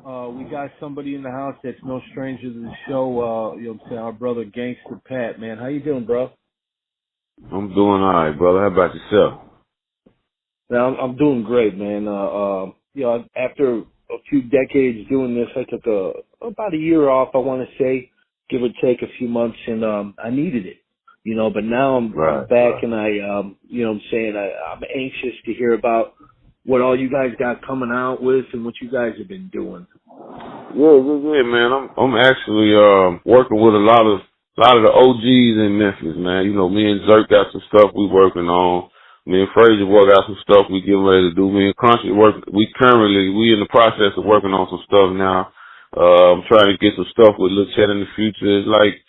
We got somebody in the house that's no stranger to the show. You know what I'm saying? Our brother Gangsta Pat, man. How you doing, bro? I'm doing all right, brother. How about yourself? Now, I'm doing great, man. After a few decades doing this, I took about a year off, I want to say, give or take a few months, and I needed it, but now I'm Right, back, right. and I'm anxious to hear about what all you guys got coming out with and what you guys have been doing. Yeah, man. I'm actually working with a lot of the OGs in Memphis, man. You know, me and Zerk got some stuff we working on. Me and Frazier Boy got some stuff we getting ready to do. Me and Country we in the process of working on some stuff now. I'm trying to get some stuff with Lil Chet in the future. It's like,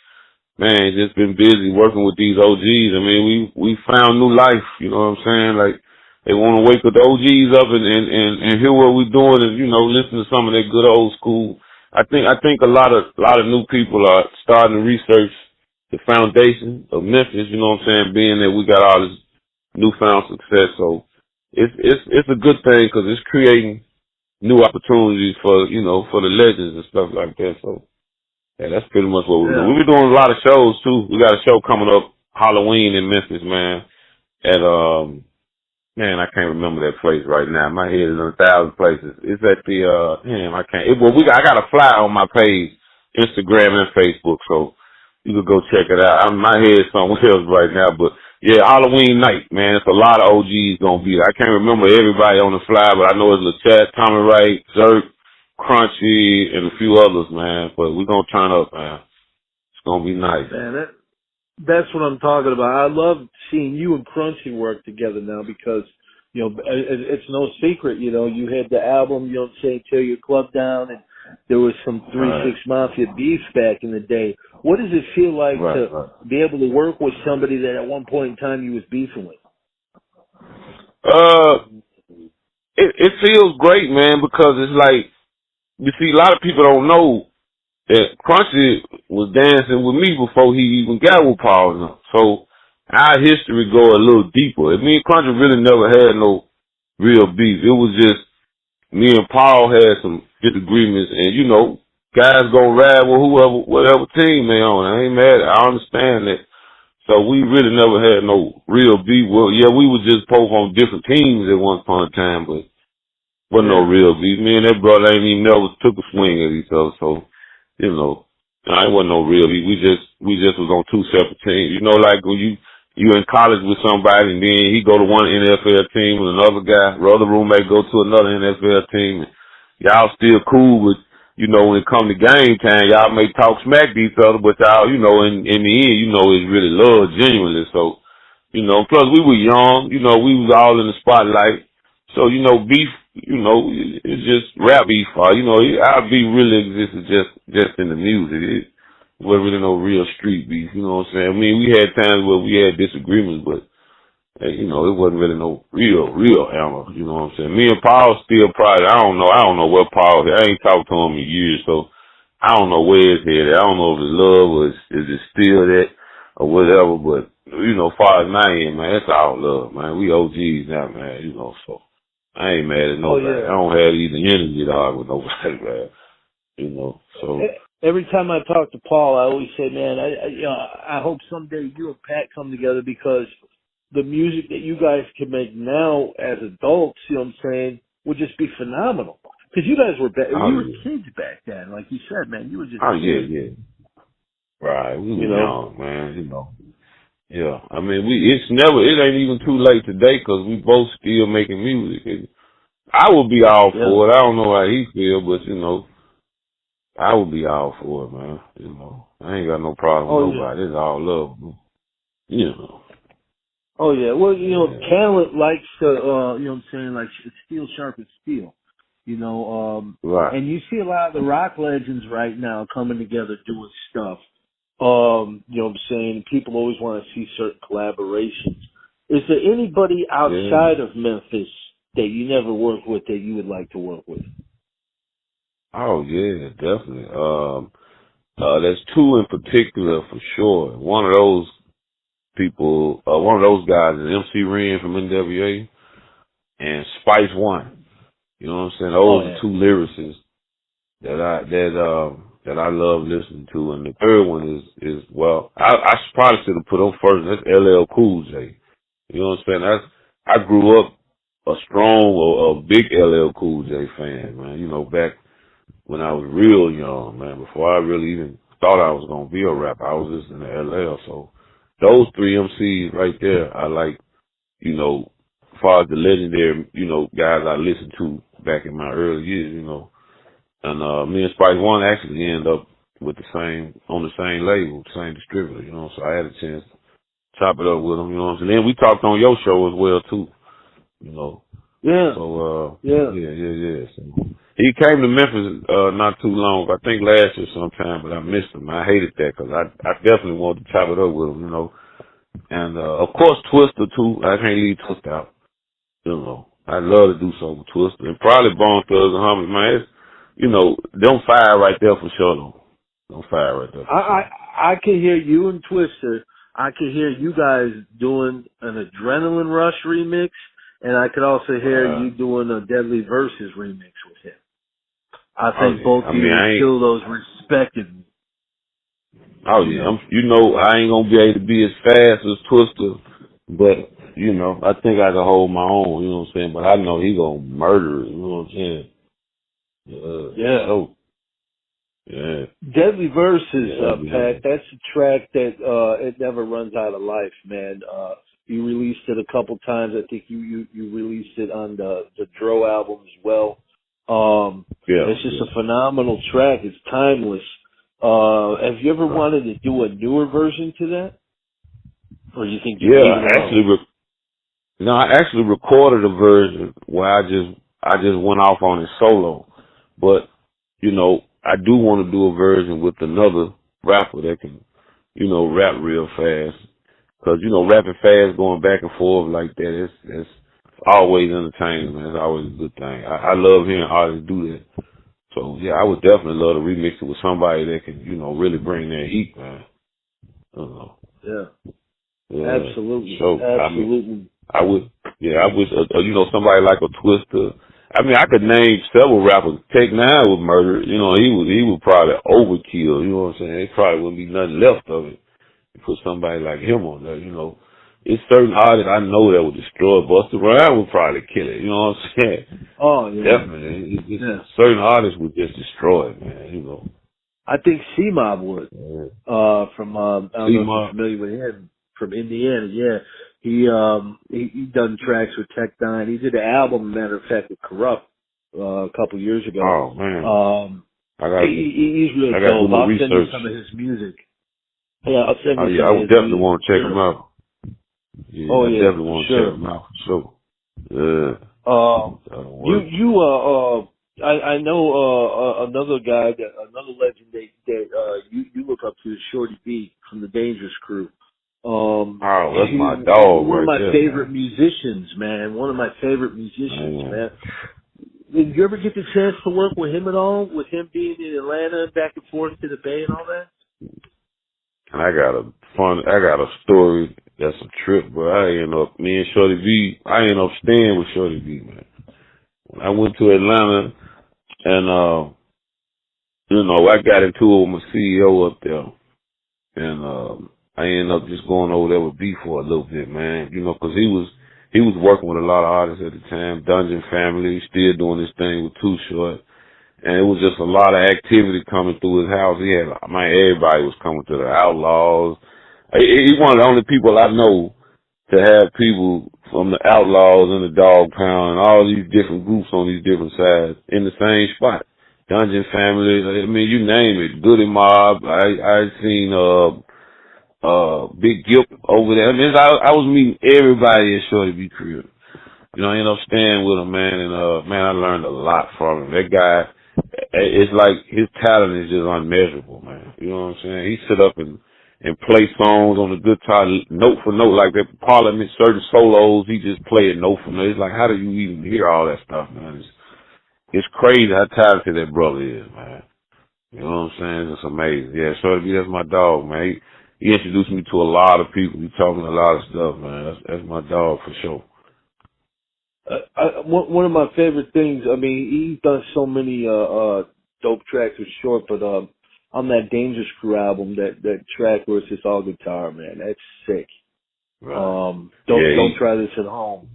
man, just been busy working with these OGs. I mean, we found new life, you know what I'm saying? Like, they want to wake up the OGs up and hear what we're doing and, listen to some of that good old school. I think a lot of new people are starting to research the foundation of Memphis, you know what I'm saying, being that we got all this newfound success. So it's a good thing because it's creating new opportunities for the legends and stuff like that. So yeah, that's pretty much what we're doing. Yeah. We've been doing a lot of shows too. We got a show coming up Halloween in Memphis, man. At man, I can't remember that place right now. My head is in 1,000 places. It's at the I can't. I got a flyer on my page, Instagram and Facebook, so you could go check it out. My head is somewhere else right now, but yeah, Halloween night, man. It's a lot of OGs gonna be there. I can't remember everybody on the flyer, but I know it's LaChat, Tommy Wright, Zerk, Crunchy, and a few others, man. But we're gonna turn up, man. It's gonna be nice. Man, that's what I'm talking about. I love seeing you and Crunchy work together now because, it's no secret, you had the album, Tear Your Club Down, and there was some 3-6 Right. Mafia beef back in the day. What does it feel like to Right. be able to work with somebody that at one point in time you was beefing with? Uh, it feels great, man, because it's like, you see, a lot of people don't know that Crunchy was dancing with me before he even got with Paul and them. So our history go a little deeper. And me and Crunchy really never had no real beef. It was just me and Paul had some disagreements, and guys gonna ride with whatever team they on. I ain't mad. I understand that. So we really never had no real beef. Well, yeah, we was just both on different teams at one point in time, but wasn't no Yeah. real beef. Me and that brother ain't even never took a swing at each other. So, you know, nah, it wasn't no real beef. We just was on two separate teams. Like when you in college with somebody and then he go to one NFL team and another guy, the other roommate go to another NFL team. And y'all still cool, but when it come to game time, y'all may talk smack to each other, but y'all, in the end, it's really love genuinely. So, plus we were young, we was all in the spotlight. So, beef, it's just rap beef. Our beef really existed just in the music. It wasn't really no real street beef, you know what I'm saying? I mean, we had times where we had disagreements, but, it wasn't really no real hammer, you know what I'm saying? Me and Paul still probably, I don't know what Paul, I ain't talked to him in years, so I don't know where his head at. I don't know if it's love or is it still that or whatever, but, as far as my end, man, it's all love, man. We OGs now, man, so. I ain't mad at Oh, nobody. yeah. I don't have even energy to argue with nobody, man. So. Every time I talk to Paul, I always say, man, I hope someday you and Pat come together because the music that you guys can make now as adults, you know what I'm saying, would just be phenomenal. Because you guys were Oh we were yeah. kids back then, like you said, man. You were just Oh yeah, kids, yeah. Right. We you was know. young, man. Yeah. I mean, it ain't even too late today because we both still making music. I would be all Yeah. for it. I don't know how he feel, but I would be all for it, man. I ain't got no problem Oh with yeah. nobody. It's all love, man. You know. Oh yeah. Well, Yeah. talent likes to, you know what I'm saying, like steel sharp as steel. Right. And you see a lot of the rock legends right now coming together doing stuff. You know what I'm saying? People always want to see certain collaborations. Is there anybody Yeah. outside of Memphis that you never worked with that you would like to work with? Oh yeah, definitely. There's two in particular for sure. One of those people, one of those guys is MC Ren from NWA and Spice One. You know what I'm saying? Oh Those yeah. are two lyricists that I love listening to, and the third one is well, I probably should have put on first. That's LL Cool J. You know what I'm saying? I grew up a strong or a big LL Cool J fan, man. You know, back when I was real young, man, before I really even thought I was gonna be a rapper, I was listening to LL. So those three MCs right there, I like. You know, as far as the legendary, you know, guys I listened to back in my early years, you know. And me and Spice One actually ended up with on the same label, same distributor, you know, so I had a chance to chop it up with them, you know. And then we talked on your show as well too, you know. Yeah. So Yeah. yeah. So he came to Memphis not too long, I think last year sometime, but I missed him. I hated that because I definitely wanted to chop it up with him, you know. And of course Twister too. I can't leave Twister out. You know, I'd love to do something with Twister. And probably Bone Thugs and Harmony, man. It's, you know, them fire right there for sure, though. Them fire right there for sure. I can hear you and Twister. I can hear you guys doing an Adrenaline Rush remix, and I could also hear you doing a Deadly Versus remix with him. I think both of you would kill those respectively. Oh yeah, you know, I ain't gonna be able to be as fast as Twister, but you know, I think I can hold my own. You know what I'm saying? But I know he gonna murder it. You know what I'm saying? Yeah. So, yeah. Deadly Versus, Pat. That's a track that it never runs out of life, man. You released it a couple times. I think you released it on the Dro album as well. It's just a phenomenal track. It's timeless. Have you ever wanted to do a newer version to that? Or you think you leave it alone? I actually recorded a version where I just went off on it solo. But, you know, I do want to do a version with another rapper that can, you know, rap real fast. Cause, you know, rapping fast, going back and forth like that, it's always entertaining, man. It's always a good thing. I love hearing artists do that. So yeah, I would definitely love to remix it with somebody that can, you know, really bring their heat, man. Yeah. Absolutely. So, absolutely. I wish, you know, somebody like a Twister. I mean, I could name several rappers. Tech Nine was murdered. You know, he would probably overkill. You know what I'm saying? There probably wouldn't be nothing left of it. You put somebody like him on there, you know. It's certain artists I know that would destroy. Busta Rhymes would probably kill it. You know what I'm saying? Oh, yeah. Definitely. Certain artists would just destroy it, man, you know. I think C-Mob would. From, I don't know if you're familiar with him, from Indiana, yeah. He done tracks with Tech Nine. He did an album, matter of fact, with Corrupt, a couple years ago. Oh, man. He's really dope. I'll send you some of his music. Yeah, I'll send you some I would definitely want to check him out. Yeah, I definitely want to check him out for sure. Yeah. I know another guy, another legend that you look up to is Shorty B from the Dangerous Crew. That's my dog. One of my favorite man. musicians, man. One of my favorite musicians, man. Did you ever get the chance to work with him at all? With him being in Atlanta and back and forth to the Bay and all that? And I got a story that's a trip, but me and Shorty V, I ended up staying with Shorty V, man. When I went to Atlanta and, you know, I got into it with my CEO up there. And, I ended up just going over there with B for a little bit, man. You know, cause he was working with a lot of artists at the time. Dungeon Family, still doing this thing with Too Short. And it was just a lot of activity coming through his house. Everybody was coming to the Outlaws. He's one of the only people I know to have people from the Outlaws and the Dog Pound and all these different groups on these different sides in the same spot. Dungeon Family, I mean, you name it. Goody Mob. I seen, Big Gip over there. I mean, I was meeting everybody at Shorty B crib. You know, I ended up staying with him, man, and man, I learned a lot from him. That guy, it's like his talent is just unmeasurable, man. You know what I'm saying? He sit up and play songs on the guitar, note for note, like that Parliament, certain solos, he just play it note for note. It's like, how do you even hear all that stuff, man? It's crazy how talented that brother is, man. You know what I'm saying? It's amazing. Yeah, Shorty B, that's my dog, man. He introduced me to a lot of people. He taught me a lot of stuff, man. That's my dog for sure. One of my favorite things, I mean, he's done so many dope tracks with Short, but on that Dangerous Crew album, that track where it's just all guitar, man, that's sick. Right. Don't try this at home.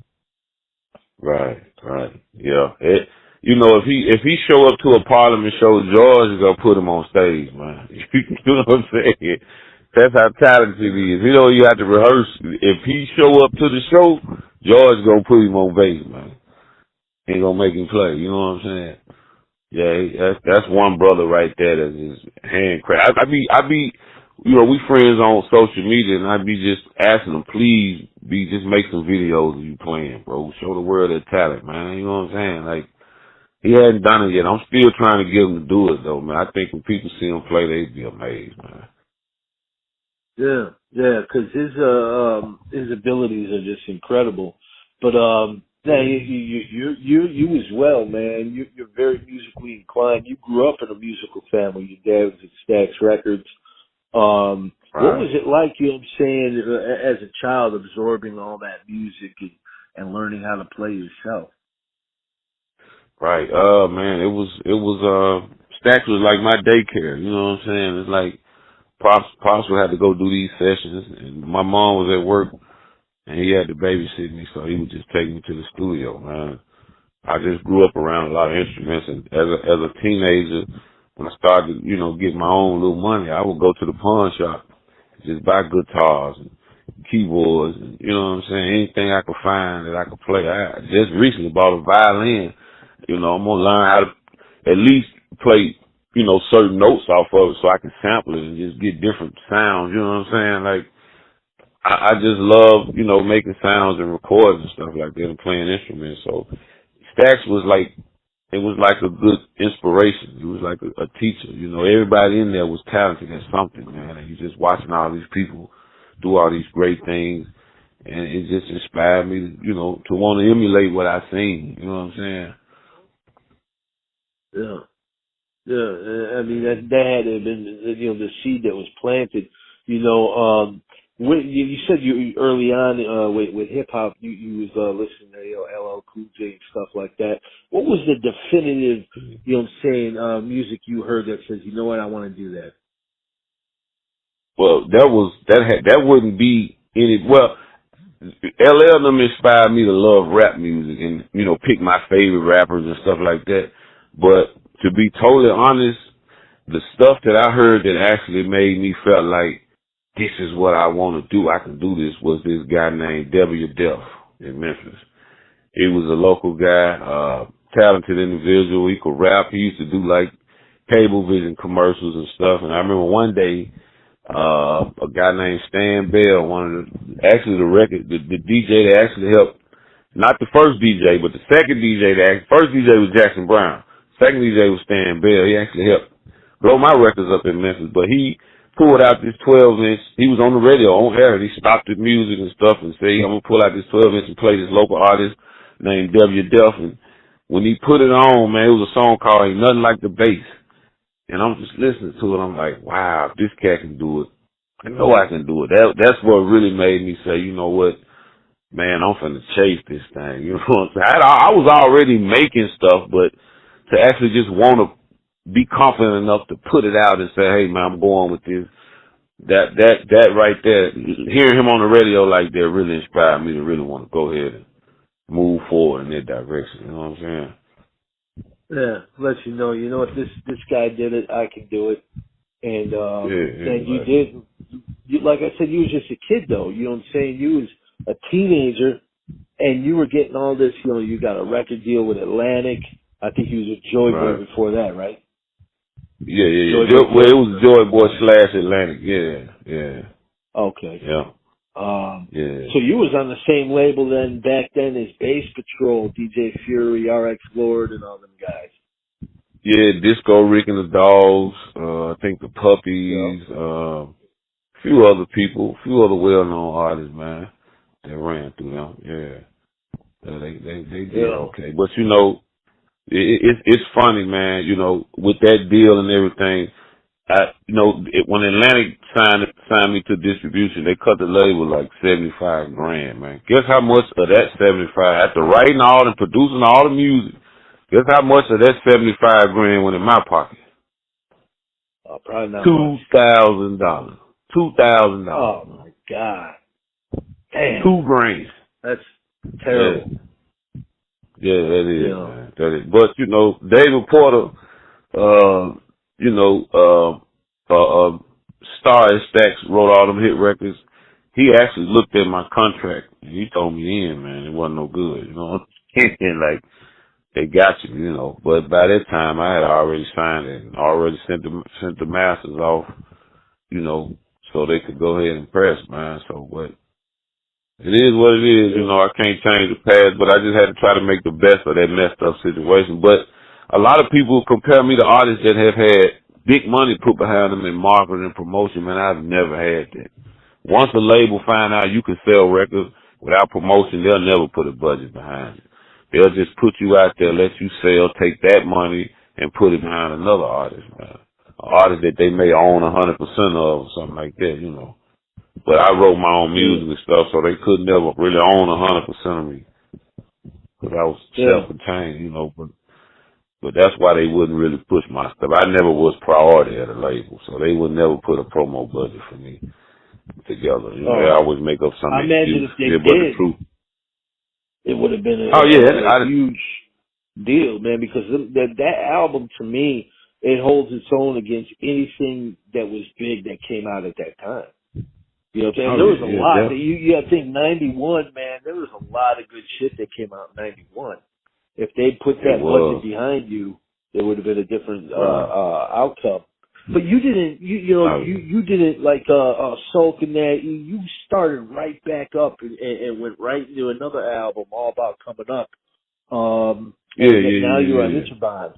Right. Yeah. If he show up to a Parliament show, George is gonna put him on stage, man. You know what I'm saying? That's how talented he is. You have to rehearse. If he show up to the show, George gonna put him on bass, man. He gonna make him play. You know what I'm saying? Yeah, that's one brother right there that's just handcraft. I be, we friends on social media, and I be just asking them, please, just make some videos of you playing, bro. Show the world that talent, man. You know what I'm saying? Like, he hadn't done it yet. I'm still trying to get him to do it, though, man. I think when people see him play, they'd be amazed, man. Yeah, because his abilities are just incredible. But now you as well, man. You're very musically inclined. You grew up in a musical family. Your dad was at Stax Records. What was Right. it like? You know what I'm saying, as a child, absorbing all that music and learning how to play yourself? Right. Man, it was, Stax was like my daycare. You know what I'm saying? It's like, Pops would have to go do these sessions, and my mom was at work, and he had to babysit me, so he would just take me to the studio, man. I just grew up around a lot of instruments, and as a teenager, when I started, getting my own little money, I would go to the pawn shop, just buy guitars and keyboards, and you know what I'm saying, anything I could find that I could play. I just recently bought a violin. I'm gonna learn how to at least play, certain notes off of it so I can sample it and just get different sounds. You know what I'm saying? Like, I just love, making sounds and recording and stuff like that and playing instruments. So Stax was like, it was like a good inspiration. It was like a teacher. Everybody in there was talented at something, man. And you just watching all these people do all these great things. And it just inspired me, to want to emulate what I seen. You know what I'm saying? Yeah. Yeah, I mean that had to have been the seed that was planted. When you said you early on with hip hop, you was listening to LL Cool J and stuff like that. What was the definitive, music you heard that says, you know what, I want to do that? Well, that wouldn't be any. Well, LL them inspired me to love rap music and pick my favorite rappers and stuff like that. But to be totally honest, the stuff that I heard that actually made me felt like this is what I want to do, I can do this, was this guy named W. Def in Memphis. He was a local guy, talented individual. He could rap. He used to do like cable vision commercials and stuff. And I remember one day, a guy named Stan Bell, the DJ that actually helped, not the first DJ, but the second DJ first DJ was Jackson Brown. Second DJ was Stan Bell. He actually helped blow my records up in Memphis, but he pulled out this 12-inch. He was on the radio, on air. He stopped the music and stuff and said, I'm going to pull out this 12-inch and play this local artist named W. Duff. And when he put it on, man, it was a song called Ain't Nothing Like the Bass. And I'm just listening to it. I'm like, wow, if this cat can do it, I know I can do it. That's what really made me say, you know what, man, I'm finna chase this thing. You know what I'm saying? I was already making stuff, but to actually just want to be confident enough to put it out and say, hey, man, I'm going with this. That right there, hearing him on the radio like that really inspired me to really want to go ahead and move forward in that direction. You know what I'm saying? Yeah, let you know what, this guy did it, I can do it. And you right. did. Like I said, you was just a kid though. You know what I'm saying? You was a teenager, and you were getting all this. You got a record deal with Atlantic. I think you was with Joy Boy before that, right? Yeah. It was Joy Boy / Atlantic. Yeah. Okay. Yeah. Yeah. So you was on the same label back then as Bass Patrol, DJ Fury, RX Lord, and all them guys. Yeah, Disco Rick and the Dogs. I think the Puppies. A few other people, few other well-known artists, man, that ran through them. Yeah. They did okay, but it's funny, man. With that deal and everything, when Atlantic signed me to distribution, they cut the label like $75,000, man. Guess how much of that 75 after writing all and producing all the music? Guess how much of that 75 grand went in my pocket? Probably not much. $2,000. $2,000. Oh my God. Damn. $2,000. That's terrible. Yeah, that is, Yeah. man. That is. But you know, David Porter, you know, Star and Stacks wrote all them hit records. He actually looked at my contract and he told me man, it wasn't no good, you know. And like they got you, you know. But by that time I had already signed it and already sent the masters off, you know, so they could go ahead and press, man. So but it is what it is, you know, I can't change the past, but I just had to try to make the best of that messed up situation. But a lot of people compare me to artists that have had big money put behind them in marketing and promotion, man. I've never had that. Once a label find out you can sell records without promotion, they'll never put a budget behind it. They'll just put you out there, let you sell, take that money and put it behind another artist, man. An artist that they may own 100% of or something like that, you know. But I wrote my own music and stuff, so they could never really own 100% of me. Because I was self-contained, you know, but that's why they wouldn't really push my stuff. I never was priority at a label, so they would never put a promo budget for me together. You know, they always make up some I imagine excuse. if they did, but the truth. It would have been a huge deal, man, because that album, to me, it holds its own against anything that was big that came out at that time. You know what I'm saying? There was a lot. You got to think 91, man, there was a lot of good shit that came out in 91. If they put that budget behind you, it would have been a different outcome. But you didn't, you didn't like sulk in that. You started right back up and went right into another album, All About Coming Up. Now you're on Ichiban.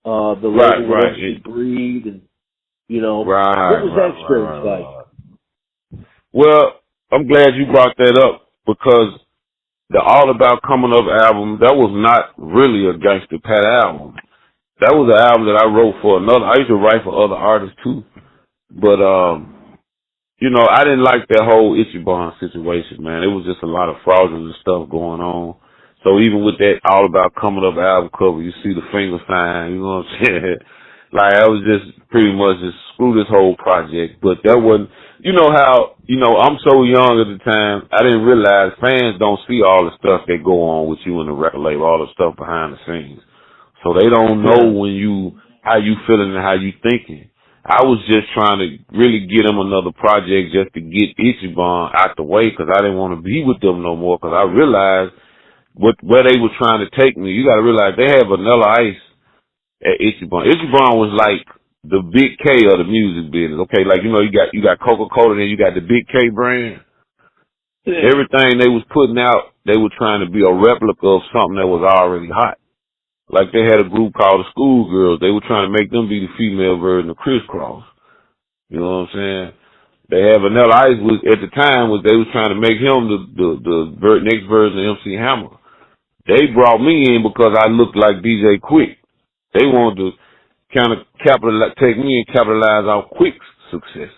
The label with MC Breed, and you know, what was that experience like? Well, I'm glad you brought that up because the All About Coming Up album, that was not really a Gangsta Pat album. That was an album that I wrote for another. I used to write for other artists too, but you know, I didn't like that whole Ichiban situation, man. It was just a lot of fraudulent stuff going on. So even with that All About Coming Up album cover, you see the finger sign, you know what I'm saying? Like, I was just pretty much just screw this whole project. But that wasn't, you know how, you know, I'm so young at the time, I didn't realize fans don't see all the stuff that go on with you in the record label, all the stuff behind the scenes. So they don't know how you feeling and how you thinking. I was just trying to really get them another project just to get Ichiban out the way because I didn't want to be with them no more because I realized where they were trying to take me. You got to realize they had Vanilla Ice at Ichiban. Ichiban was like the Big K of the music business. Okay, like you know, you got Coca-Cola, then you got the Big K brand. Yeah. Everything they was putting out, they were trying to be a replica of something that was already hot. Like they had a group called the Schoolgirls. They were trying to make them be the female version of Crisscross. You know what I'm saying? They had Vanilla Ice was at the time was they was trying to make him the next version of MC Hammer. They brought me in because I looked like DJ Quick. They wanted to kind of take me and capitalize on Quick's success.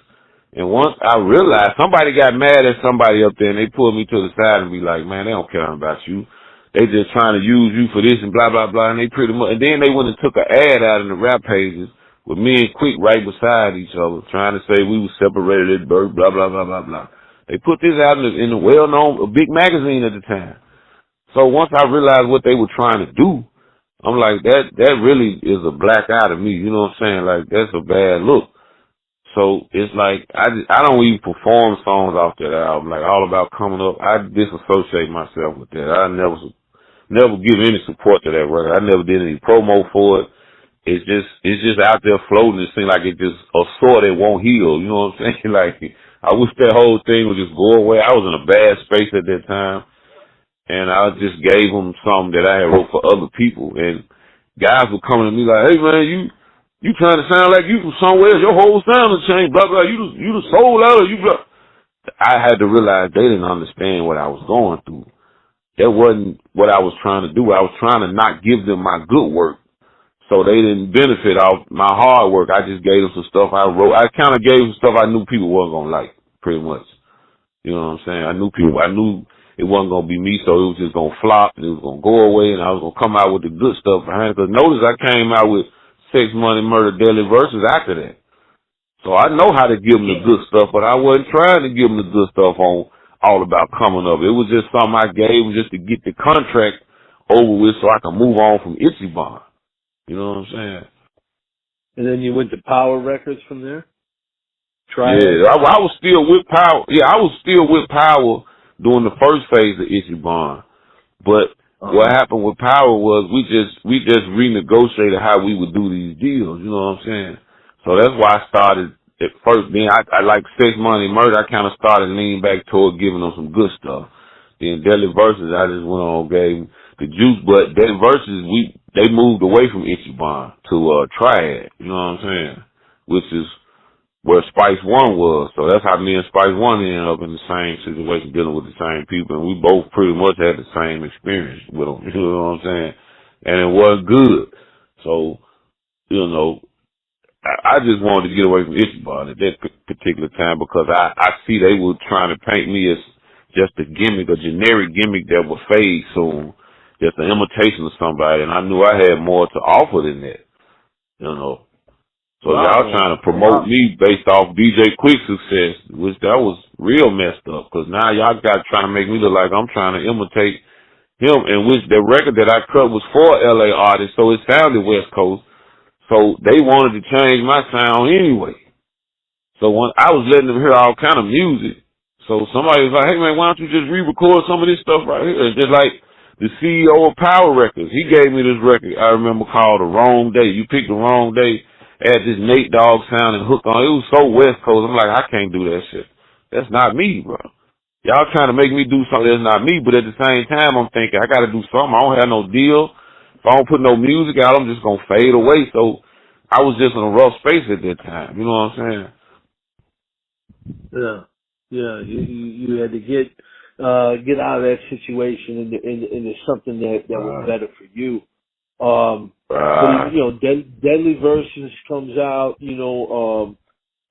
And once I realized somebody got mad at somebody up there and they pulled me to the side and be like, man, they don't care about you. They just trying to use you for this and blah, blah, blah. And they pretty much, and then they went and took an ad out in the rap pages with me and Quick right beside each other, trying to say we were separated at birth, blah, blah, blah, blah, blah. They put this out in a well-known, a big magazine at the time. So once I realized what they were trying to do, I'm like, that really is a black eye to me. You know what I'm saying? Like, that's a bad look. So it's like, I don't even perform songs off that album. Like, All About Coming Up, I disassociate myself with that. I never give any support to that record. I never did any promo for it. It's just out there floating. It seems like it just a sore that won't heal. You know what I'm saying? Like, I wish that whole thing would just go away. I was in a bad space at that time. And I just gave them something that I had wrote for other people. And guys were coming to me like, hey man, you trying to sound like you from somewhere else. Your whole sound has changed, blah, blah. You the soul out of you, blah. I had to realize they didn't understand what I was going through. That wasn't what I was trying to do. I was trying to not give them my good work. So they didn't benefit off my hard work. I just gave them some stuff I wrote. I kind of gave them stuff I knew people wasn't going to like, pretty much. You know what I'm saying? I knew it wasn't gonna be me, so it was just gonna flop and it was gonna go away, and I was gonna come out with the good stuff behind it. Because notice I came out with Sex, Money, Murder, Deadly Verses after that. So I know how to give them the good stuff, but I wasn't trying to give them the good stuff on All About Coming Up. It was just something I gave them just to get the contract over with so I can move on from Eazy-E. You know what I'm saying? And then you went to Power Records from there? Yeah, I was still with Power. Yeah, I was still with Power during the first phase of Eazy-E. But what happened with Power was we just renegotiated how we would do these deals. You know what I'm saying? So that's why I started at first. Then I like Sex, Money, Murder. I kind of started leaning back toward giving them some good stuff. Then Deadly Verses, I just went on gave the juice. But Deadly Verses, they moved away from Eazy-E to Triad. You know what I'm saying? Which is where Spice One was. So that's how me and Spice One ended up in the same situation, dealing with the same people, and we both pretty much had the same experience with them. You know what I'm saying? And it was good. So, you know, I just wanted to get away from Ichiban at that particular time because I see they were trying to paint me as just a gimmick, a generic gimmick that would fade soon, just an imitation of somebody, and I knew I had more to offer than that, you know. So y'all trying to promote me based off DJ Quick's success, which that was real messed up. Because now y'all got trying to make me look like I'm trying to imitate him, and which the record that I cut was for LA artists, so it sounded West Coast. So they wanted to change my sound anyway. So when I was letting them hear all kind of music, so somebody was like, "Hey man, why don't you just re-record some of this stuff right here?" Just like the CEO of Power Records, he gave me this record I remember called The Wrong Day. You picked the wrong day. Had this Nate Dogg sound and hook on. It was so West Coast. I'm like, I can't do that shit. That's not me, bro. Y'all trying to make me do something that's not me, but at the same time, I'm thinking I got to do something. I don't have no deal. If I don't put no music out, I'm just gonna fade away. So I was just in a rough space at that time. You know what I'm saying? Yeah, yeah. You had to get out of that situation into something that was better for you. But you know, Deadly Versus comes out, you know,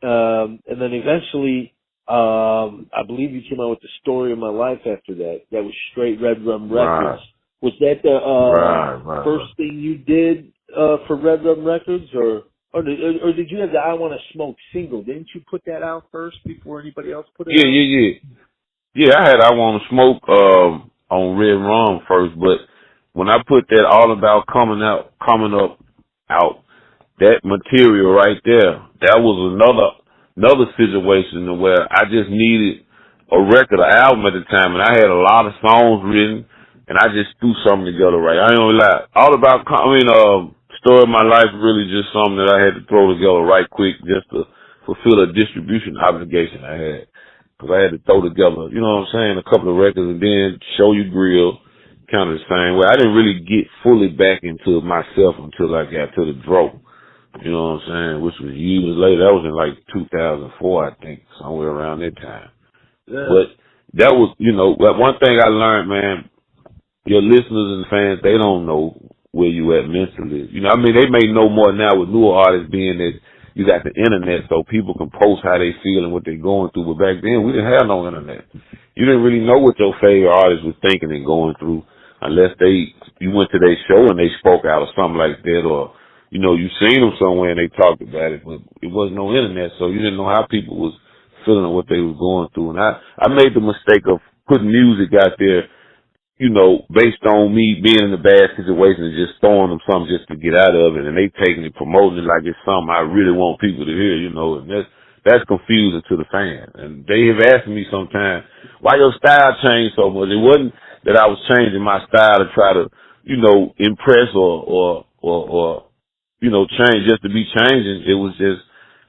and then eventually, I believe you came out with The Story of My Life after that. That was straight Red Rum Records. Was that the first thing you did for Red Rum Records, or did you have the I Want to Smoke single? Didn't you put that out first before anybody else put it out? Yeah, I had I Want to Smoke on Red Rum first, but when I put that All About Coming Up out, that material right there, that was another situation where I just needed a record, an album at the time, and I had a lot of songs written, and I just threw something together right. I ain't gonna lie. Story of My Life really just something that I had to throw together right quick just to fulfill a distribution obligation I had. Because I had to throw together, you know what I'm saying, a couple of records, and then Show You Grill, kind of the same way. I didn't really get fully back into myself until I got to the Dro. You know what I'm saying? Which was years later. That was in like 2004, I think, somewhere around that time. Yeah. But that was, you know, one thing I learned, man, your listeners and fans, they don't know where you at mentally. You know, I mean, they may know more now with newer artists being that you got the internet so people can post how they feel and what they're going through. But back then, we didn't have no internet. You didn't really know what your favorite artist was thinking and going through unless you went to their show and they spoke out or something like that, or, you know, you seen them somewhere and they talked about it, but it wasn't no internet, so you didn't know how people was feeling and what they was going through. And I made the mistake of putting music out there, you know, based on me being in a bad situation and just throwing them something just to get out of it, and they taking it, promoting it like it's something I really want people to hear, you know, and that's confusing to the fan. And they have asked me sometimes, why your style changed so much? It wasn't that I was changing my style to try to, you know, impress or you know, change just to be changing. It was just,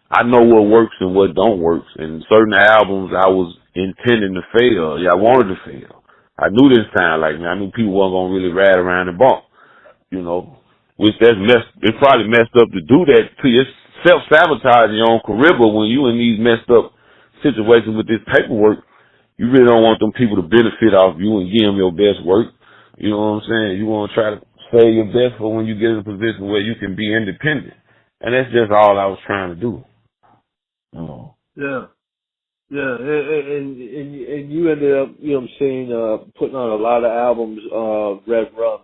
I know what works and what don't work. And certain albums I was intending to fail. Yeah, I wanted to fail. I knew this sound like me. I knew people weren't going to really ride around and bump, you know, which it's probably messed up to do that to you. It's self-sabotaging your own career, but when you in these messed up situations with this paperwork, you really don't want them people to benefit off you and give them your best work. You know what I'm saying? You want to try to save your best for when you get in a position where you can be independent. And that's just all I was trying to do. Yeah. Yeah, and you ended up, you know what I'm saying, putting on a lot of albums, Red Rum,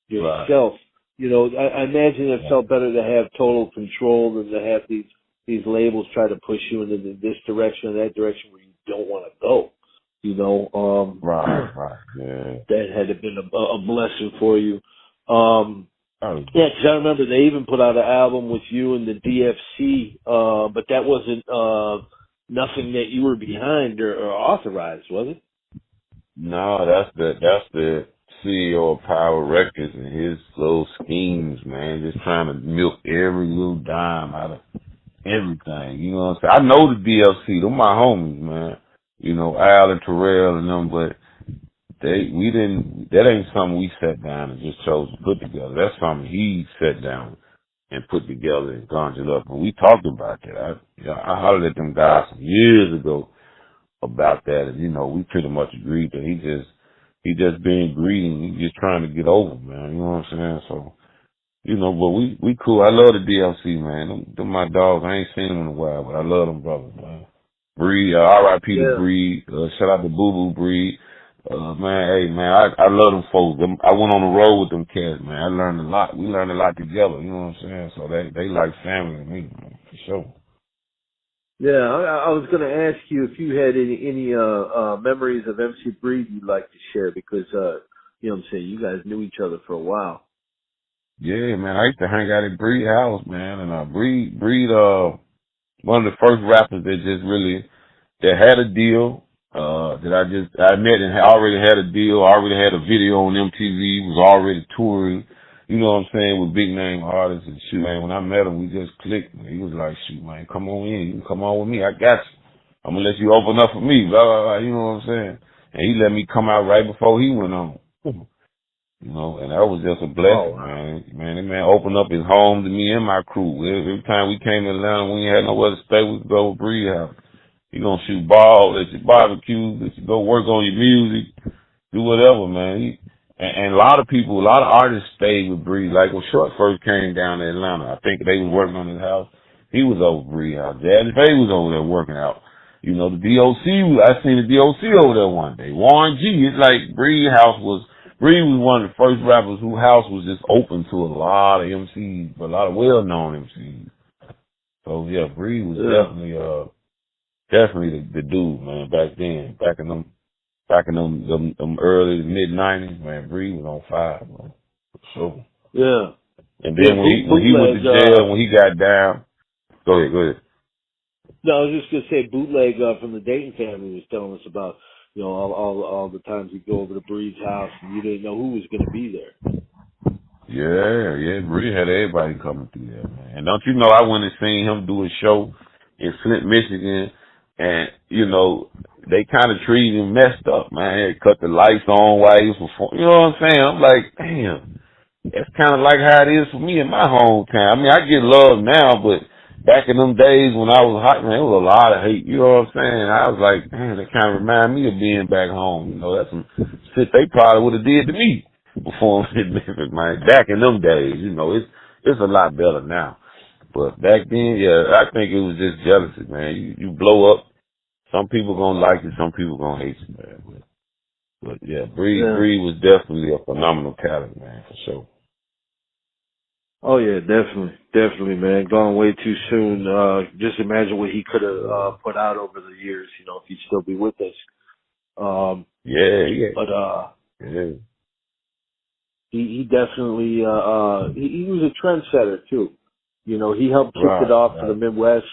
Right. yourself. You know, I imagine it Right. felt better to have total control than to have these labels try to push you into this direction or that direction where you don't want to go. You know, Right. Right. Yeah. that had been a blessing for you. Um, Oh, yeah, 'cause I remember they even put out an album with you and the DFC, but that wasn't nothing that you were behind or authorized, was it? no, that's the CEO of Power Records and his little schemes, man. Just trying to milk every little dime out of everything. You know what I'm saying? I know the DLC. They're my homies, man. You know, Al and Terrell and them, but that ain't something we sat down and just chose to put together. That's something he sat down and put together and conjured up. And we talked about that. I hollered at them guys some years ago about that, and you know, we pretty much agreed that he just being greedy and he just trying to get over, man. You know what I'm saying? So, you know, but we cool. I love the DLC, man. Them my dogs. I ain't seen them in a while, but I love them brothers, man. Breed, R.I.P. to Yeah. Breed. Shout out to Boo Boo Breed. Man, hey, man, I love them folks. I went on the road with them cats, man. I learned a lot. We learned a lot together. You know what I'm saying? So they like family to me, man, for sure. Yeah, I was going to ask you if you had any memories of MC Breed you'd like to share because you know what I'm saying, you guys knew each other for a while. Yeah, man. I used to hang out at Breed house, man, and Breed, one of the first rappers that just really that had a deal. That I met and already had a deal, already had a video on MTV, was already touring. You know what I'm saying, with big name artists and shoot, man. When I met him, we just clicked. Man. He was like, "Shoot, man, come on in. You can come on with me. I got you. I'm gonna let you open up for me." Blah blah blah. You know what I'm saying? And he let me come out right before he went on. You know, and that was just a Oh, blessing, wow. man. Man, that man opened up his home to me and my crew. Every time we came to Atlanta, we ain't had nowhere to stay, we could go to Breed House. You gonna shoot ball, let you barbecue, let you go work on your music, do whatever, man. And a lot of people, a lot of artists stayed with Breed. Like when Short first came down to Atlanta, I think they was working on his house. He was over Breed House. Daddy Faye was over there working out. You know, the DOC, I seen the DOC over there one day. Warren G, it's like Breed was one of the first rappers whose house was just open to a lot of MCs, a lot of well-known MCs. So yeah, Breed was Yeah. definitely the dude, man, back then. Back in them early mid '90s, man, Breed was on fire, man. So, Yeah. and Yeah, then when he went to bootleg, jail, when he got down, go ahead. no, I was just gonna say bootleg from the Dayton family was telling us about, you know, all the times we go over to Breed's house and you didn't know who was gonna be there. Yeah, Breed had everybody coming through there, man. And don't you know, I went and seen him do a show in Flint, Michigan, and you know, they kind of treated him messed up, man. They cut the lights on while he was performing. You know what I'm saying? I'm like, damn. That's kind of like how it is for me in my hometown. I mean, I get love now, but back in them days when I was hot, man, it was a lot of hate. You know what I'm saying? I was like, man, that kind of remind me of being back home. You know, that's some shit they probably would have did to me before in Memphis, man. Back in them days, you know, it's a lot better now. But back then, yeah, I think it was just jealousy, man. You blow up, some people gonna like you, some people gonna hate you, man. But yeah, Yeah. Breed was definitely a phenomenal talent, man, for sure. Oh yeah, definitely, man. Gone way too soon. Just imagine what he could have Yeah. put out over the years. You know, if he'd still be with us. Yeah, But yeah. he definitely he was a trendsetter too. You know, he helped kick it Right, off for the right, Midwest.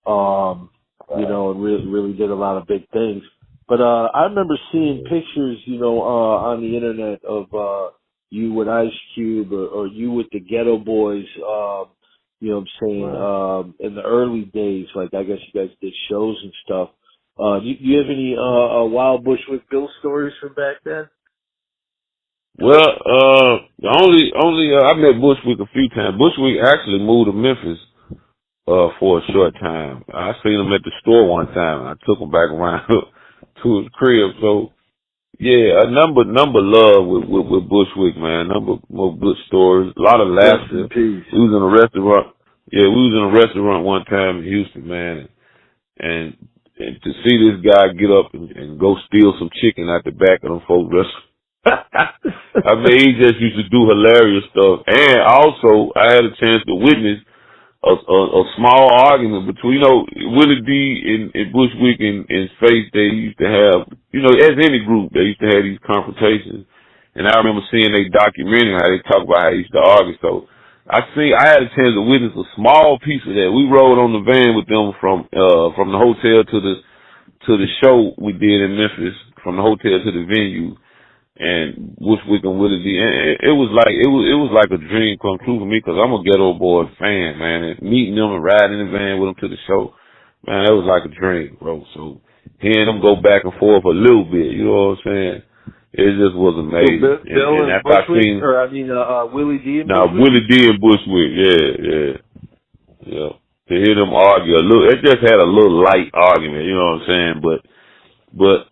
Um, you right. know, and really did a lot of big things. But I remember seeing Yeah. pictures, you know, on the internet of you with Ice Cube or you with the Ghetto Boys. You know what I'm saying? Right. In the early days, like I guess you guys did shows and stuff. You have any Wild Bushwick Bill stories from back then? Well, the only I met Bushwick a few times. Bushwick actually moved to Memphis for a short time. I seen him at the store one time, and I took him back around to his crib. So yeah, a number love with Bushwick, man. Number more good stories, a lot of Rest in laughter. peace. We was in a restaurant. Yeah, we was in a restaurant one time in Houston, man. and to see this guy get up and go steal some chicken out the back of them folks' restaurant. I mean, he just used to do hilarious stuff. And also, I had a chance to witness a small argument between, Willie D and Bushwick and Faith. They used to have, as any group, they used to have these confrontations. And I remember seeing a documentary how they talk about how they used to argue. So I had a chance to witness a small piece of that. We rode on the van with them from the hotel to the show we did in Memphis, from the hotel to the venue. And Bushwick and Willie D, and it was like a dream come true for me, because I'm a Ghetto Boy fan, man. And meeting them and riding in the van with them to the show, man, that was like a dream, bro. So hearing them go back and forth a little bit, you know what I'm saying? It just was amazing. So Bill and Bushwick, Willie D and Bushwick? Willie D and Bushwick, yeah. To hear them argue a little, it just had a little light argument, you know what I'm saying? But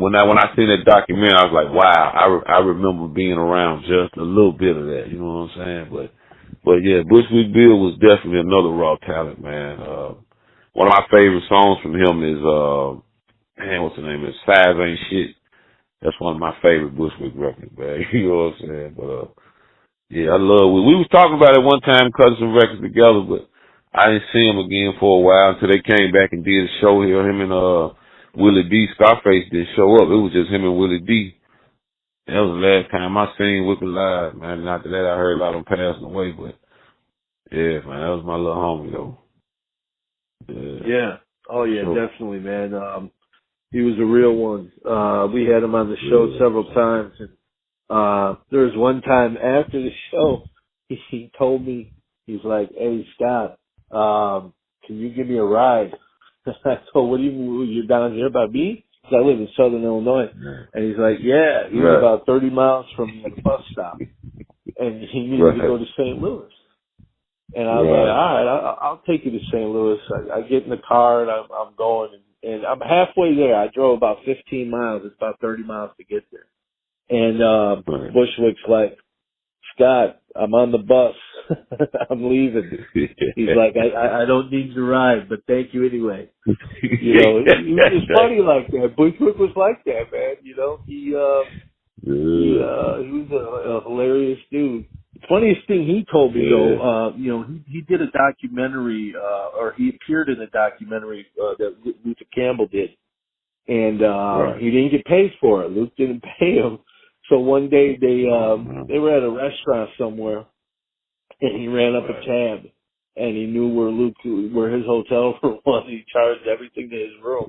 when I seen that documentary, I was like, wow, I remember being around just a little bit of that, you know what I'm saying? But yeah, Bushwick Bill was definitely another raw talent, man. One of my favorite songs from him is, what's the name? Size Ain't Shit. That's one of my favorite Bushwick records, man. You know what I'm saying? But, yeah, I love it. We was talking about it one time, cutting some records together, but I didn't see him again for a while until they came back and did a show here. Him and, Willie D. Scarface didn't show up. It was just him and Willie D. That was the last time I seen Wicked live, man. And after that, I heard a lot of them passing away, but yeah, man, that was my little homie, though. Yeah. Oh, yeah, sure. Definitely, man. He was a real one. We had him on the show several times. And there was one time after the show, he told me, he's like, "Hey, Scott, can you give me a ride?" I told, "What do you mean, you're down here by me?" Because I live in Southern Illinois. And he's like, "Yeah." He was about 30 miles from the bus stop. And he needed to go to St. Louis. And I was like, all right, I'll take you to St. Louis. I get in the car and I'm going. And I'm halfway there. I drove about 15 miles. It's about 30 miles to get there. And Bushwick's like, "Scott, I'm on the bus. I'm leaving." He's like, I don't need your ride, but thank you anyway. It's funny like that. Bushwick was like that, man. He was a hilarious dude. Funniest thing he told me though, he did a documentary, or he appeared in a documentary that Luther Campbell did, and he didn't get paid for it. Luke didn't pay him. So one day they were at a restaurant somewhere, and he ran up a tab, and he knew where his hotel room was. He charged everything to his room.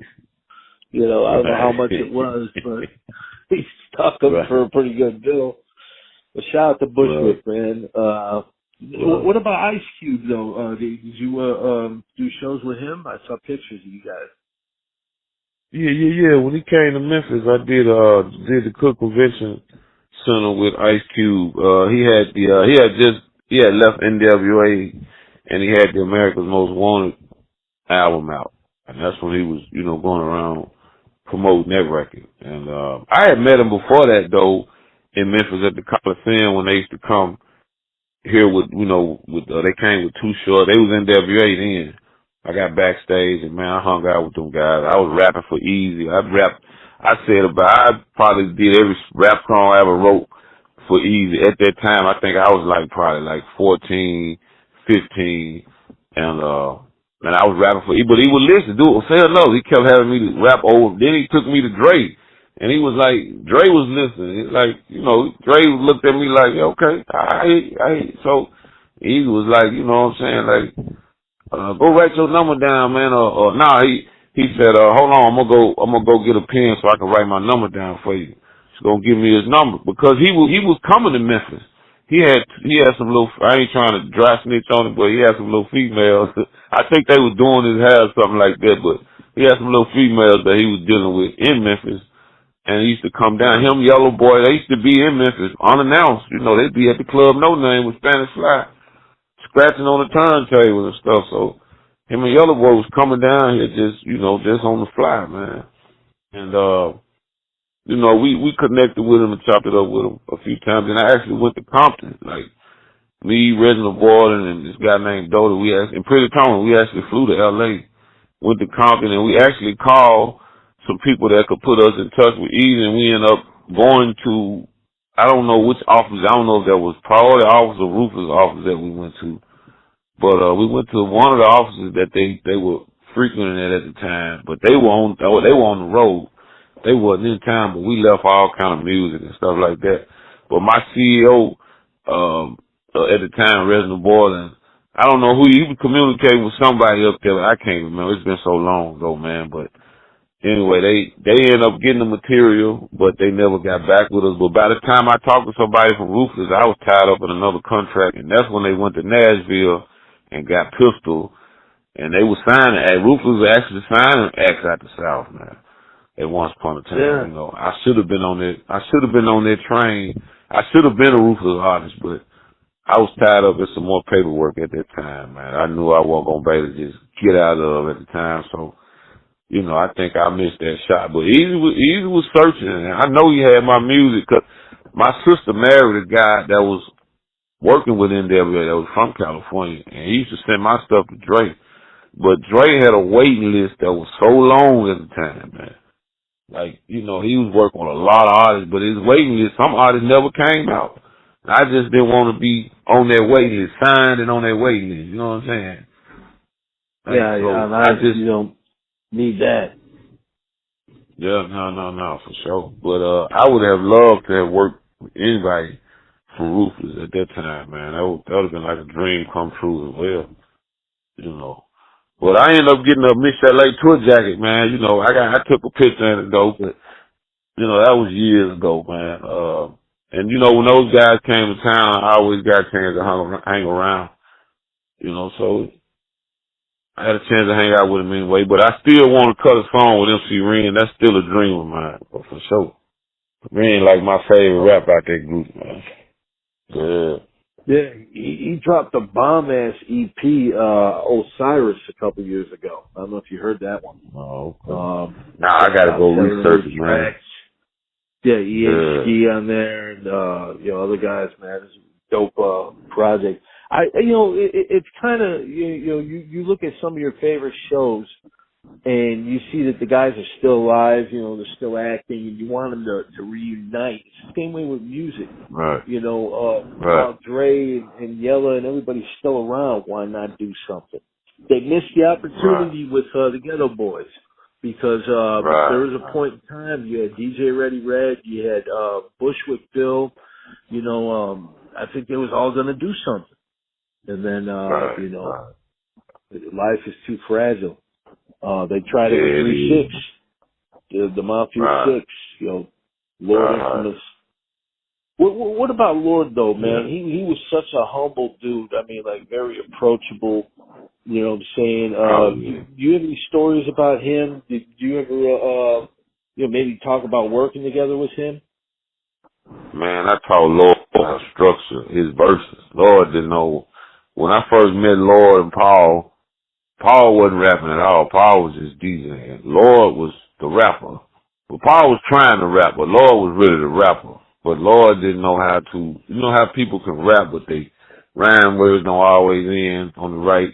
I don't know how much it was, but he stuck him for a pretty good bill. But shout out to Bushwick, man. What about Ice Cube though? Did you do shows with him? I saw pictures of you guys. Yeah. When he came to Memphis, I did the Cook Convention Center with Ice Cube. He had left NWA, and he had the America's Most Wanted album out, and that's when he was going around promoting that record. And I had met him before that though in Memphis at the Coliseum when they used to come here with they came with Too Short. They was NWA then. I got backstage and man, I hung out with them guys. I was rapping for Eazy. I probably did every rap song I ever wrote for Eazy. At that time, I think I was probably 14, 15, and I was rapping for Eazy. But he would listen, say no. He kept having me to rap over. Then he took me to Dre, and he was like, Dre was listening. Dre looked at me like, yeah, okay, I. So Eazy was like, you know what I'm saying, go write your number down, man. He said, hold on, I'm gonna go get a pen so I can write my number down for you. He's gonna give me his number because he was coming to Memphis. He had some little. I ain't trying to dry snitch on him, but he had some little females. I think they was doing his hair or something like that, but he had some little females that he was dealing with in Memphis, and he used to come down. Him, Yellow Boy, they used to be in Memphis unannounced. They'd be at the club No Name with Spanish Fly, scratching on the turntable and stuff. So him and Yellow Boy was coming down here just on the fly, man. And we connected with him and chopped it up with him a few times. And I actually went to Compton, me, Reginald Borden, and this guy named Doty. And Pretty Tony, we actually flew to LA went to Compton, and we actually called some people that could put us in touch with Eazy, and we ended up going to, I don't know which office, I don't know if that was probably the office or Rufus' office that we went to, but we went to one of the offices that they were frequenting at the time, but they were on the road. They wasn't in town, but we left all kind of music and stuff like that. But my CEO at the time, Resident Boylan, I don't know who he was communicating with somebody up there, but I can't remember. It's been so long ago, man. But anyway, they ended up getting the material, but they never got back with us. But by the time I talked to somebody from Rufus, I was tied up in another contract, and that's when they went to Nashville and got Pistol, and they were signing. Rufus was actually signing acts out the South, man. At once upon a time, Yeah. you know, I should have been on that train. I should have been a Rufus artist, but I was tied up in some more paperwork at that time, man. I knew I wasn't gonna be able to just get out of at the time, so you know, I think I missed that shot. But Eazy was searching, and I know he had my music because my sister married a guy that was working with NWA that was from California, and he used to send my stuff to Dre. But Dre had a waiting list that was so long at the time, man. Like, you know, he was working on a lot of artists, but his waiting list, some artists never came out. I just didn't want to be on that waiting list, signed and on that waiting list. You know what I'm saying? Like, Yeah, so I you don't need that. Yeah, no, for sure. But I would have loved to have worked with anybody from Rufus at that time, man. That would have been like a dream come true as well. You know. But I ended up getting a Miss LA tour jacket, man. You know, I took a picture in it though, but you know, that was years ago, man. And you know, when those guys came to town, I always got a chance to hang around. You know, so I had a chance to hang out with him anyway. But I still want to cut a song with MC Ren. That's still a dream of mine, but for sure. Ren like my favorite rap out that group, man. Yeah. Yeah, he dropped a bomb ass EP, Osiris, a couple years ago. I don't know if you heard that one. Oh, okay. Nah, I gotta go 7 or 8 research it, man. tracks. Yeah, Ski on there, and you know, other guys, man. It's a dope project. You know, it's kind of you look at some of your favorite shows, and you see that the guys are still alive, you know, they're still acting, and you want them to reunite. It's the same way with music. Right. You know, right. while Dre and Yella and everybody's still around, why not do something? They missed the opportunity with the Ghetto Boys because there was a point in time you had DJ Ready Red, you had Bushwick Bill, you know, I think they was all going to do something. And then, you know, life is too fragile. They tried it with 3-6, the Mafia 6, you know, Lord Infamous. What about Lord though, man? Yeah. He was such a humble dude. I mean, like very approachable. You know what I'm saying? Do you have any stories about him? Did you ever, you know, maybe talk about working together with him? Man, I taught Lord how to structure his verses. Lord didn't know. When I first met Lord and Paul wasn't rapping at all. Paul was just DJing. Lord was the rapper. But Paul was trying to rap, but Lord was really the rapper. But Lord didn't know how to, you know how people can rap, but they rhyme words don't always end on the right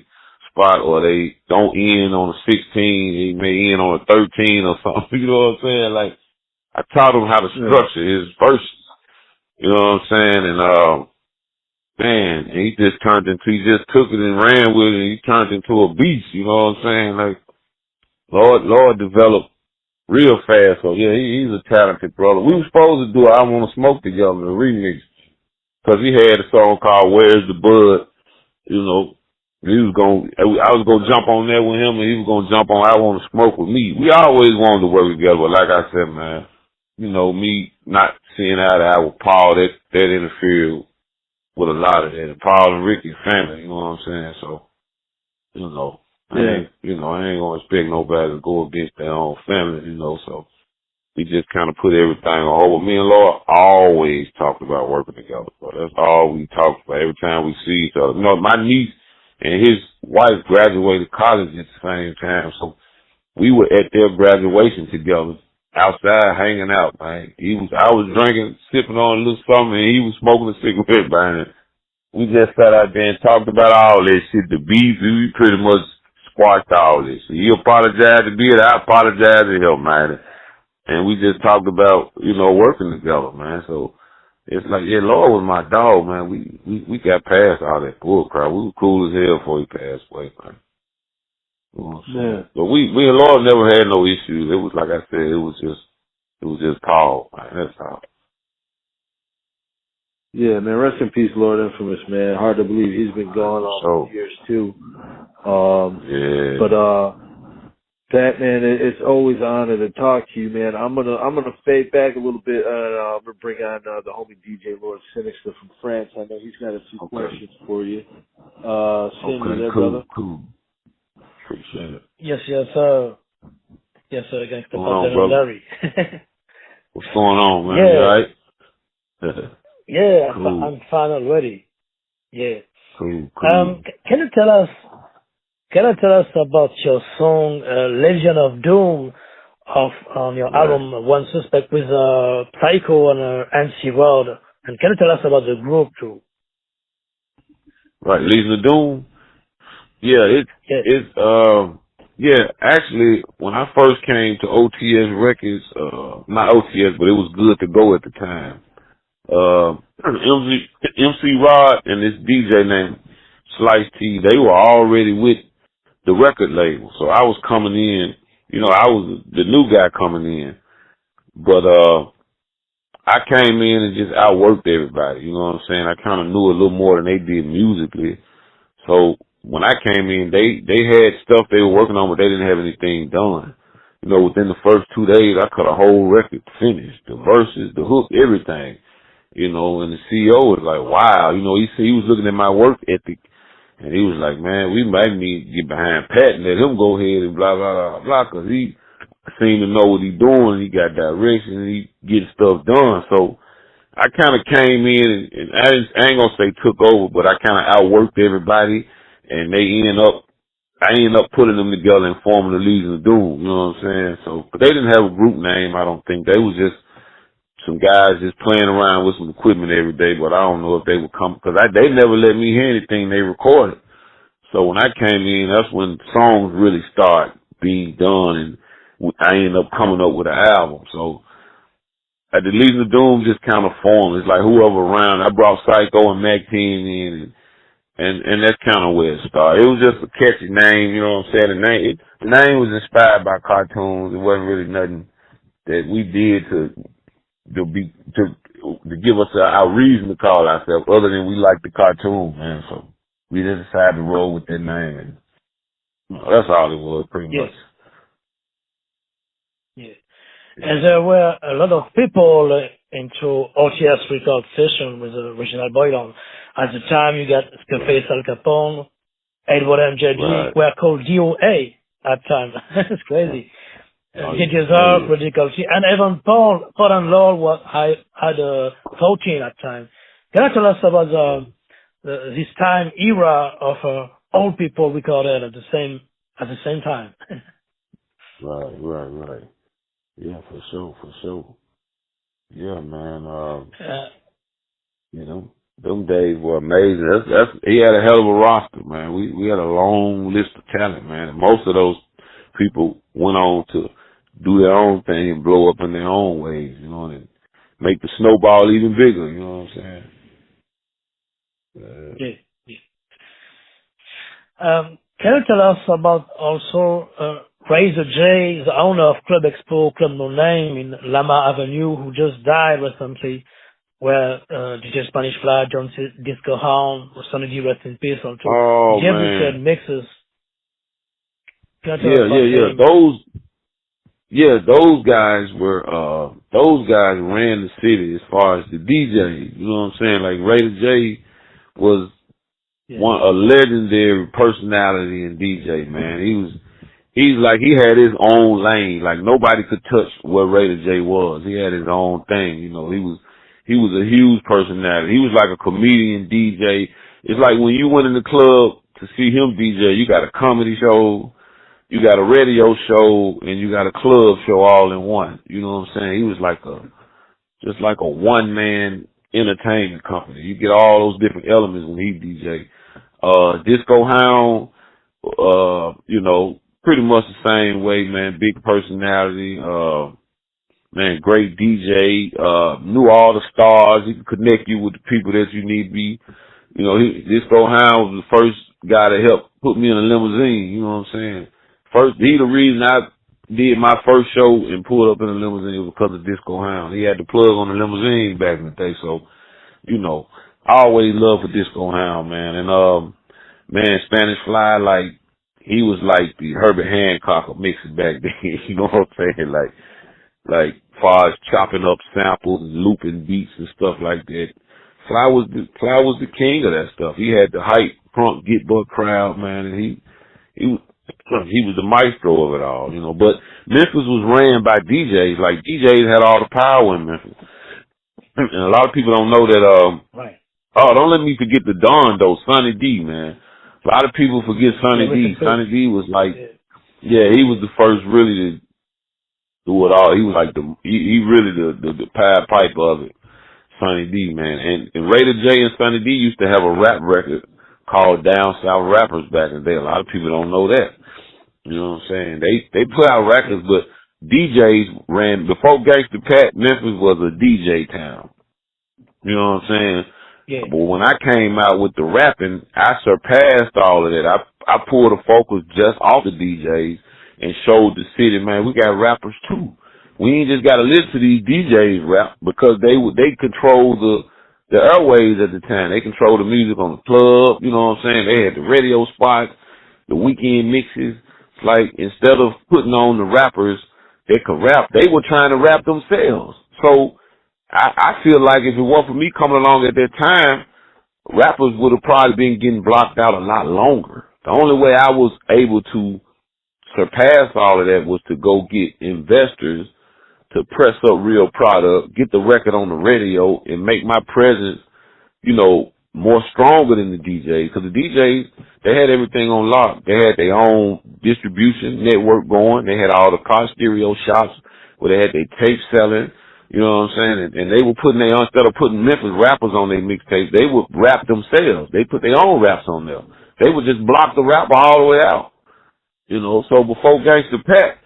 spot, or they don't end on a 16, they may end on a 13 or something. You know what I'm saying? Like, I taught him how to structure his verses. You know what I'm saying? And, man, he just took it and ran with it, and he turned into a beast. You know what I'm saying? Like, Lord developed real fast. So yeah, he's a talented brother. We were supposed to do I Wanna Smoke together, the remix, because he had a song called Where's the Bud. You know, I was gonna jump on there with him, and he was gonna jump on I Wanna Smoke with me. We always wanted to work together, but like I said, man, you know, me not seeing eye to eye with Paul, that interfered with a lot of that. And Paul and Ricky's family, you know what I'm saying? So, you know, I ain't gonna expect nobody to go against their own family, you know, so we just kind of put everything on hold. Me and Laura always talked about working together, so that's all we talked about every time we see each other. You know, my niece and his wife graduated college at the same time, so we were at their graduation together, outside hanging out, man. I was drinking, sipping on a little something, and he was smoking a cigarette behind it. We just sat out there and talked about all that shit, the beef. We pretty much squashed all this. He apologized to Beard, I apologized to him, man. And we just talked about, working together, man. So it's like, yeah, Lord was my dog, man. We got past all that bull crap. We were cool as hell before he passed away, man. Yeah. But we and Lord never had no issues. It was like I said, it was just Paul, man. That's all. Yeah, man. Rest in peace, Lord Infamous, man. Hard to believe he's been gone all these years too. Yeah. But Pat, man, it's always an honor to talk to you, man. I'm gonna fade back a little bit. I'm gonna bring on the homie DJ Lord Sinister from France. I know he's got a few questions for you. Send you there, brother. Cool. Appreciate it. Yes, sir. Yes, sir. Gangsta Larry. What's going on, man? You all right? Yeah, cool. I'm fine already. Yeah. Cool. Can you tell us about your song Legion of Doom on your album One Suspect with Psycho and MC World? And can you tell us about the group too? Right, Legion of Doom. Actually, when I first came to OTS Records, not OTS, but it was Good to Go at the time. MC Rod and this DJ named Slice T, they were already with the record label. So I was coming in, I was the new guy coming in. But I came in and just outworked everybody, you know what I'm saying? I kind of knew a little more than they did musically. So when I came in, they had stuff they were working on, but they didn't have anything done. Within the first 2 days, I cut a whole record finished, the verses, the hook, everything. And the CEO was like, wow, he was looking at my work ethic, and he was like, man, we might need to get behind Pat and let him go ahead and blah, blah, blah, blah, because he seemed to know what he's doing, he got direction, and he getting stuff done. So I kind of came in, and I ain't gonna say took over, but I kind of outworked everybody, and I ended up putting them together and forming the Legion of Doom, you know what I'm saying? So, but they didn't have a group name, I don't think. They was just some guys just playing around with some equipment every day, but I don't know if they would come, because they never let me hear anything they recorded. So when I came in, that's when songs really start being done, and I ended up coming up with an album. So at the Legion of Doom just kind of formed. It's like whoever around. I brought Psycho and Mac 10 in, and that's kind of where it started. It was just a catchy name, you know what I'm saying? The name was inspired by cartoons. It wasn't really nothing that we did to give us our reason to call ourselves, other than we like the cartoon, man. So we just decided to roll with that name, and that's all it was, pretty much. Yeah. And there were a lot of people into OTS record session with the original Boylan. At the time, you got Scarface, Al Capone, Edward MJG, were called DOA at the time. It's crazy. DJ Zark, Radical T, and even Paul and Lord had 14 at the time. Can you tell us about this time era of old people recorded at the same time? Right. Yeah, for sure. Yeah, man. Them days were amazing. He had a hell of a roster, man. We had a long list of talent, man. And most of those people went on to do their own thing and blow up in their own ways, and make the snowball even bigger, you know what I'm saying? Yeah. Can you tell us about also Razor J, the owner of Club Expo, Club No Name in Lama Avenue, who just died recently, where DJ Spanish Fly, John Disco Hound, Sonny D, rest in peace, also. Oh, man. Mixes. Those guys ran the city as far as the DJs, you know what I'm saying? Like Razor J was a legendary personality and DJ, man. He had his own lane. Like nobody could touch what Razor J was. He had his own thing, he was a huge personality. He was like a comedian DJ. It's like when you went in the club to see him DJ, you got a comedy show, you got a radio show, and you got a club show all in one. You know what I'm saying? He was just like a one-man entertainment company. You get all those different elements when he DJ. Disco Hound, You know, pretty much the same way, man. Big personality, man, great DJ, knew all the stars. He could connect you with the people that you need to be. You know, Disco Hound was the first guy to help put me in a limousine, you know what I'm saying? He the reason I did my first show and pulled up in a limousine was because of Disco Hound. He had the plug on the limousine back in the day, so, you know, I always loved for Disco Hound, man. And, man, Spanish Fly, like, he was like the Herbert Hancock of mixing back then, you know what I'm saying? Like, far as chopping up samples and looping beats and stuff like that. Fly was the king of that stuff. He had the hype, crunk, get buck crowd, man, and he was the maestro of it all, you know. But Memphis was ran by DJs. Like, DJs had all the power in Memphis. And a lot of people don't know that, right. Oh, don't let me forget the Don, though, Sonny D, man. A lot of people forget Sonny D. Sonny D was like, yeah, he was the first really to do it all. He was like he really the Pied Piper of it. Sonny D, man. And Raider J and Sonny D used to have a rap record called Down South Rappers back in the day. A lot of people don't know that. You know what I'm saying? They put out records, but DJs ran, before Gangsta Pat, Memphis was a DJ town. You know what I'm saying? Yeah. But when I came out with the rapping, I surpassed all of that. I pulled the focus just off the DJs and showed the city, man, we got rappers too. We ain't just got to listen to these DJs rap because they control the airwaves at the time. They control the music on the club. You know what I'm saying? They had the radio spots, the weekend mixes. It's like instead of putting on the rappers that could rap, they were trying to rap themselves. So I feel like if it weren't for me coming along at that time, rappers would have probably been getting blocked out a lot longer. The only way I was able to surpass all of that was to go get investors to press up real product, get the record on the radio, and make my presence, you know, more stronger than the DJs. Because the DJs, they had everything on lock. They had their own distribution network going. They had all the car stereo shops where they had their tape selling. You know what I'm saying? And they were putting instead of putting Memphis rappers on their mixtapes, they would rap themselves. They put their own raps on there. They would just block the rapper all the way out. You know, so before Gangsta Pat,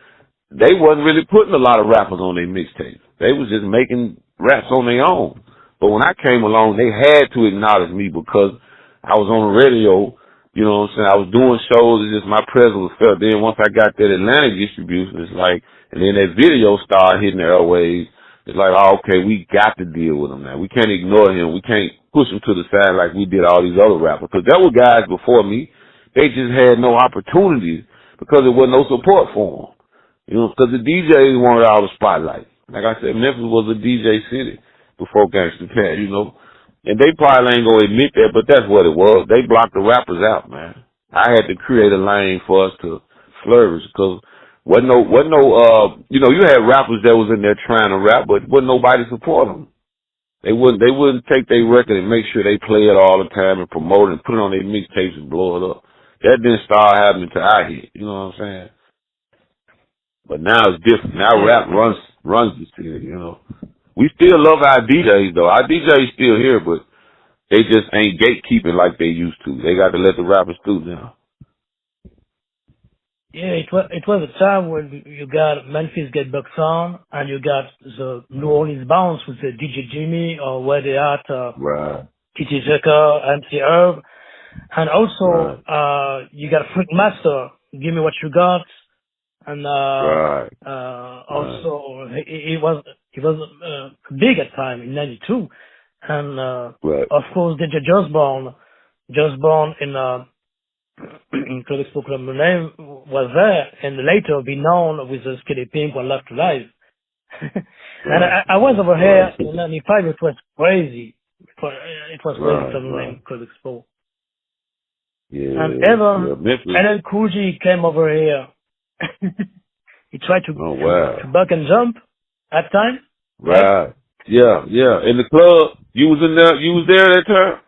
they wasn't really putting a lot of rappers on their mixtapes. They was just making raps on their own. But when I came along, they had to acknowledge me because I was on the radio, you know what I'm saying? I was doing shows, it's just my presence was felt. Then once I got that Atlantic distribution, it's like, and then that video started hitting the airwaves, it's like, oh, okay, we got to deal with him now. We can't ignore him. We can't push him to the side like we did all these other rappers. Because there were guys before me, they just had no opportunities because there was no support for them. You know, because the DJs wanted all the spotlight. Like I said, Memphis was a DJ city before Gangsta Pat, you know. And they probably ain't gonna admit that, but that's what it was. They blocked the rappers out, man. I had to create a lane for us to flourish because wasn't no, you know, you had rappers that was in there trying to rap, but wasn't nobody support them. They wouldn't take their record and make sure they play it all the time and promote it and put it on their mixtapes and blow it up. That didn't start happening till I hit. You know what I'm saying? But now it's different. Now rap runs the city, you know. We still love our DJs though. Our DJs still here, but they just ain't gatekeeping like they used to. They got to let the rappers through now. Yeah, it was a time when you got Memphis Get Buck Sound and you got the New Orleans Bounce with the DJ Jimmy or where they at Right. T.T. Zucker, MC Herb. And also you got Freak Master, Give Me What You Got. And also he was big at time in '92, and of course DJ Just Born in Club Expo Club name was there, and later be known with the Skitty Pink One Love to Live. And I was over here in '95. It was crazy. It was crazy Club name Club Expo. Yeah. And Evan Cool G came over here. He tried to buck and jump at time. Right. Yeah. In the club, you was in there. You was there that time.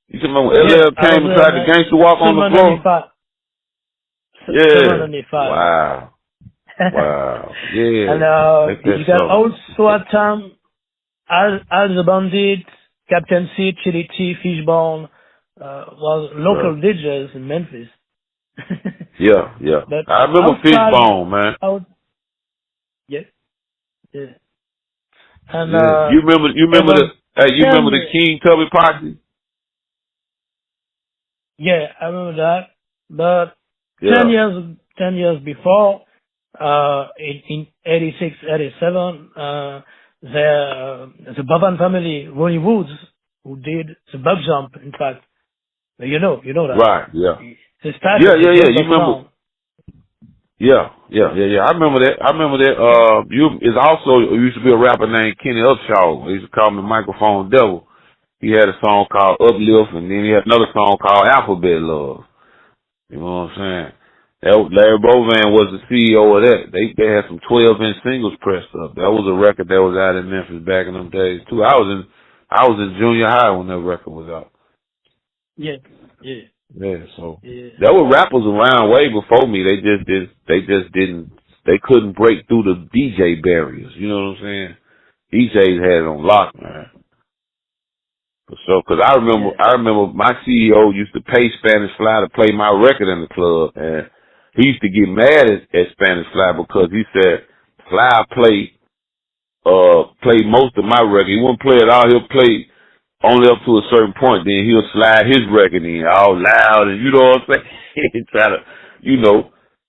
You said when LL came and tried to gangster walk on the floor. Yeah. Wow. Yeah. And you got also at time Al the Bandit, Captain C, Chili T, Fishbone, was local DJs in Memphis. Yeah, yeah. But I remember outside, Fishbone, man. out, yeah, yeah. And Yeah. even You remember 10, the King Tubby Posse? yeah, I remember that. But Yeah. 10 years before, in 86, 87, the Boban family, Ronnie Woods, who did the bug jump, in fact, you know that. Right, yeah. They started Yeah, the yeah, yeah. drum You buck remember sound. yeah. I remember that. You is also used to be a rapper named Kenny Upshaw. They used to call him the microphone devil. He had a song called Uplift, and then he had another song called Alphabet Love. You know what I'm saying? Larry Bovan was the CEO of that. They had some 12-inch singles pressed up. That was a record that was out in Memphis back in them days too. I was in junior high when that record was out. Yeah, yeah, Yeah, so yeah, there were rappers around way before me. They couldn't break through the DJ barriers. You know what I'm saying? DJs had it on lock, man. So, cause yeah, I remember my CEO used to pay Spanish Fly to play my record in the club, and he used to get mad at Spanish Fly because he said Fly play most of my record. He wouldn't play it all. He'll play only up to a certain point. Then he'll slide his record in all loud, and you know what I'm saying? Try to,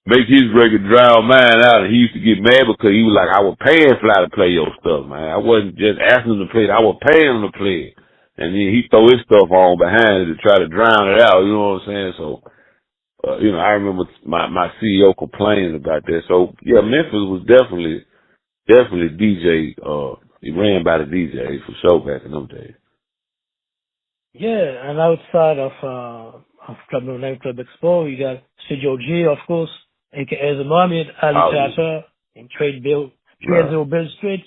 make his record drown mine out. And he used to get mad because he was like, I was paying Fly to play your stuff, man. I wasn't just asking him to play it. I was paying him to play it. And then he throw his stuff on behind it to try to drown it out. You know what I'm saying? So, I remember my CEO complaining about that. So yeah, Memphis was definitely DJ. He ran by the DJ for sure back in them days. yeah. And outside of Club No Name Club Expo, you got Studio G, of course, aka the Mohammed Ali Oh Theater in right, 380 Bill Street,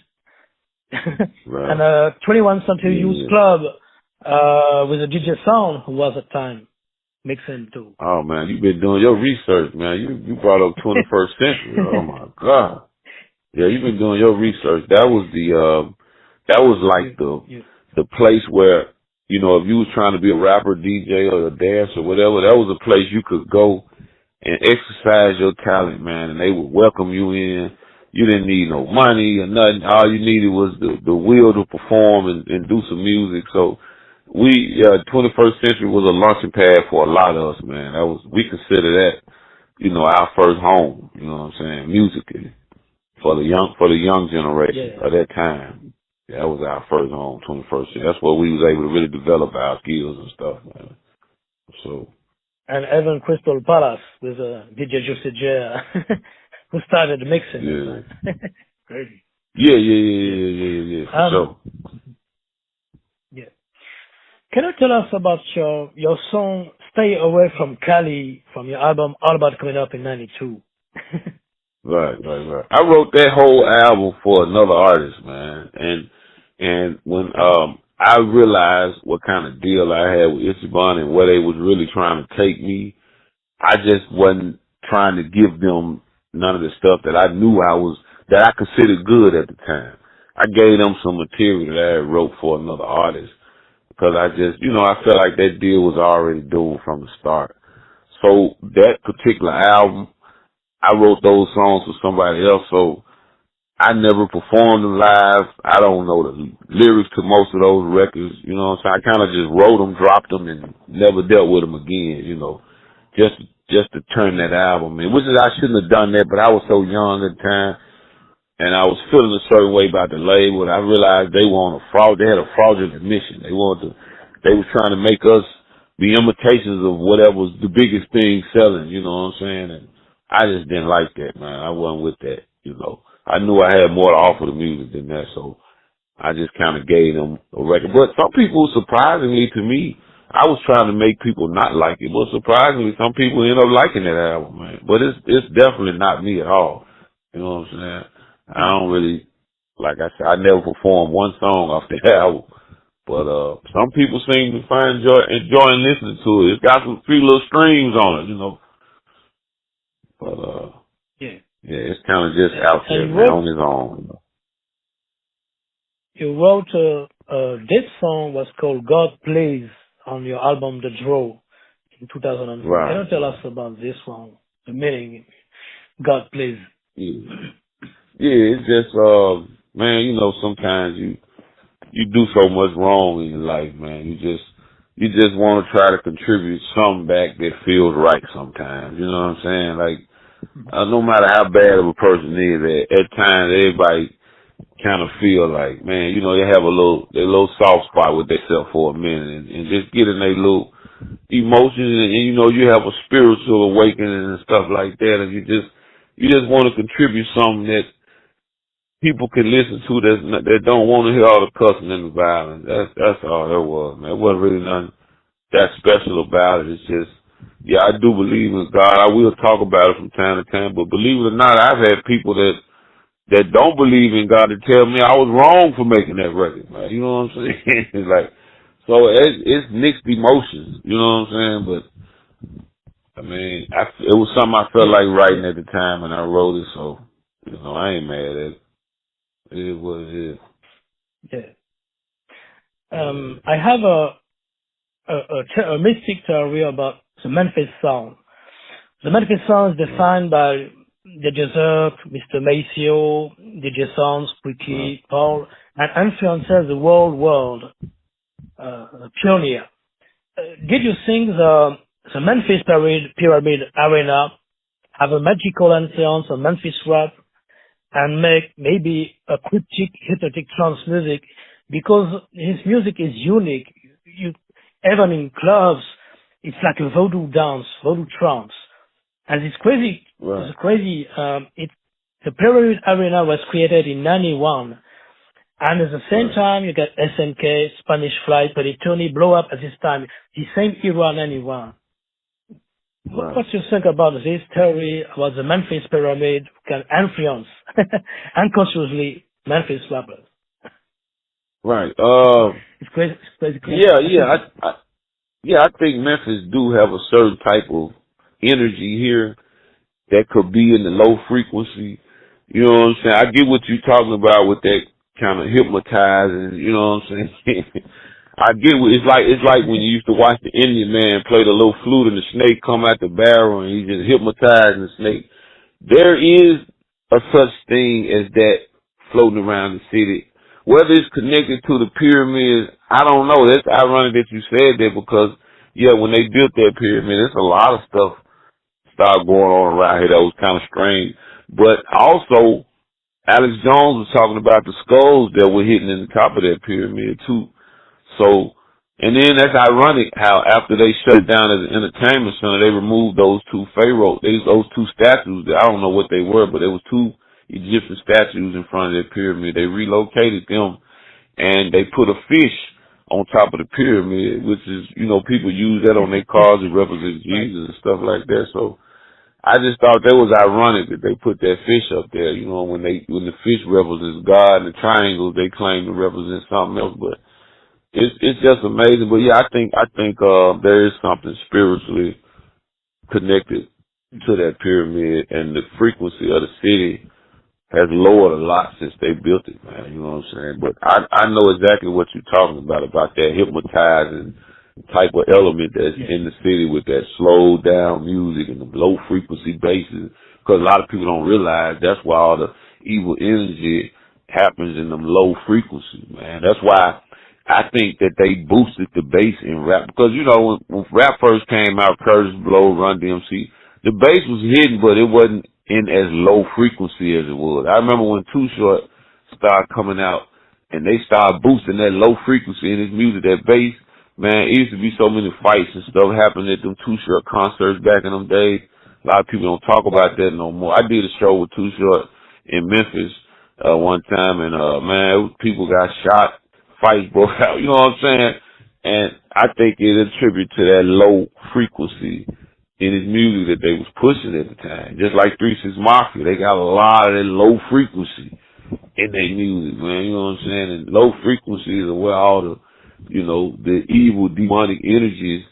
and right, 21 Century Youth yeah. Club with a DJ Sound, who was at the time mixing too. Oh man, you been doing your research, man. You brought up 21st century. Oh my God. Yeah, you've been doing your research. That was like you, you, the place where, if you was trying to be a rapper, DJ, or a dancer, or whatever, that was a place you could go and exercise your talent, man, and they would welcome you in. You didn't need no money or nothing. All you needed was the will to perform and do some music. So 21st century was a launching pad for a lot of us, man. We consider that, our first home, you know what I'm saying, musically for the young generation yeah. of that time. Yeah, that was our first home, 21st century. That's where we was able to really develop our skills and stuff, man. So And even Crystal Palace with DJ Juicy J, who started mixing, in yeah, fact. Crazy. Yeah. for sure. Yeah. Can you tell us about your song "Stay Away from Cali" from your album All About Coming Up in '92? Right. I wrote that whole album for another artist, man, and when I realized what kind of deal I had with Ichiban and where they was really trying to take me, I just wasn't trying to give them none of the stuff that that I considered good at the time. I gave them some material that I wrote for another artist because I just, I felt like that deal was already doomed from the start. So that particular album, I wrote those songs for somebody else, so I never performed them live. I don't know the lyrics to most of those records, you know what I'm saying? I kind of just wrote them, dropped them, and never dealt with them again, just to turn that album in, which is I shouldn't have done that, but I was so young at the time, and I was feeling a certain way about the label, and I realized they were they had a fraudulent mission. They was trying to make us be imitations of whatever was the biggest thing selling, you know what I'm saying? And I just didn't like that, man. I wasn't with that. I knew I had more to offer the music than that, so I just kind of gave them a record. But some people, surprisingly to me, I was trying to make people not like it, but surprisingly, some people end up liking that album, man. But it's definitely not me at all. You know what I'm saying? I don't really, like I said, I never performed one song off the album. But some people seem to find enjoying listening to it. It's got some few little strings on it. But Yeah. yeah, it's kind of just out And there, man, on its own. you wrote this song was called "God Plays" on your album The Draw in 2004. Can Right. you tell us about this one? The meaning, God, please. Yeah. Yeah, it's just man, you know, sometimes you do so much wrong in your life, man. You just want to try to contribute something back that feels right sometimes. You know what I'm saying? Like no matter how bad of a person is, at times everybody kind of feel like, man, you know, they have their little soft spot with themselves for a minute, and just get in their little emotions, and you know, you have a spiritual awakening and stuff like that, and you just want to contribute something that people can listen to that don't want to hear all the cussing and the violence. That's all that was, man. It wasn't really nothing that special about it. It's just, yeah, I do believe in God. I will talk about it from time to time, but believe it or not, I've had people that don't believe in God to tell me I was wrong for making that record. Like, you know what I'm saying? It's like, so it's mixed emotions. You know what I'm saying? But I mean, it was something I felt like writing at the time, and I wrote it. So you know, I ain't mad at it. It is what it is. Yeah. I have a mystic theory about the Memphis sound. The Memphis sound is defined by DJ Zerk, Mr. Maceo, DJ Sounds, Quickie, Paul, and influences the whole world, pioneer. Did you think the Memphis Pyramid Arena have a magical influence on Memphis rap and make maybe a cryptic, hypnotic trance music? Because his music is unique. Even in clubs, it's like a voodoo dance, voodoo trance. And it's crazy. Right. It's crazy. The Pyramid Arena was created in 91. And at the same time, you got SNK, Spanish Fly, Tony blow up at this time. The same era, 91. Right. What do you think about this theory about the Memphis Pyramid can influence unconsciously Memphis rappers? Right. It's crazy. I think Memphis do have a certain type of energy here that could be in the low frequency. You know what I'm saying? I get what you're talking about with that kind of hypnotizing. You know what I'm saying? I get what it's like when you used to watch the Indian man play the little flute and the snake come out the barrel and he just hypnotizing the snake. There is a such thing as that floating around the city. Whether it's connected to the pyramids, I don't know. That's ironic that you said that because, yeah, when they built that pyramid, there's a lot of stuff started going on around here that was kind of strange. But also, Alex Jones was talking about the skulls that were hidden in the top of that pyramid, too. So, and then that's ironic how after they shut down as an entertainment center, they removed those two those two statues. I don't know what they were, but there was two Egyptian statues in front of that pyramid. They relocated them and they put a fish on top of the pyramid, which is, you know, people use that on their cars to represent Jesus and stuff like that. So I just thought that was ironic that they put that fish up there. You know, when the fish represents God and the triangles they claim to represent something else, but it's just amazing. But yeah, I think there is something spiritually connected to that pyramid, and the frequency of the city has lowered a lot since they built it, man. You know what I'm saying? But I know exactly what you're talking about that hypnotizing type of element that's in the city with that slow down music and the low frequency basses. Because a lot of people don't realize that's why all the evil energy happens in them low frequencies, man. That's why I think that they boosted the bass in rap. Because, you know, when rap first came out, Curtis Blow, Run DMC, the bass was hidden, but it wasn't in as low frequency as it was. I remember when Too Short started coming out and they started boosting that low frequency in his music, that bass, man, it used to be so many fights and stuff happening at them Too Short concerts back in them days. A lot of people don't talk about that no more. I did a show with Too Short in Memphis one time, and man, people got shot, fights broke out, you know what I'm saying? And I think it attributes to that low frequency in his music that they was pushing at the time. Just like 3-6 Mafia, they got a lot of that low frequency in their music, man. You know what I'm saying? And low frequencies are where all the, you know, the evil demonic energies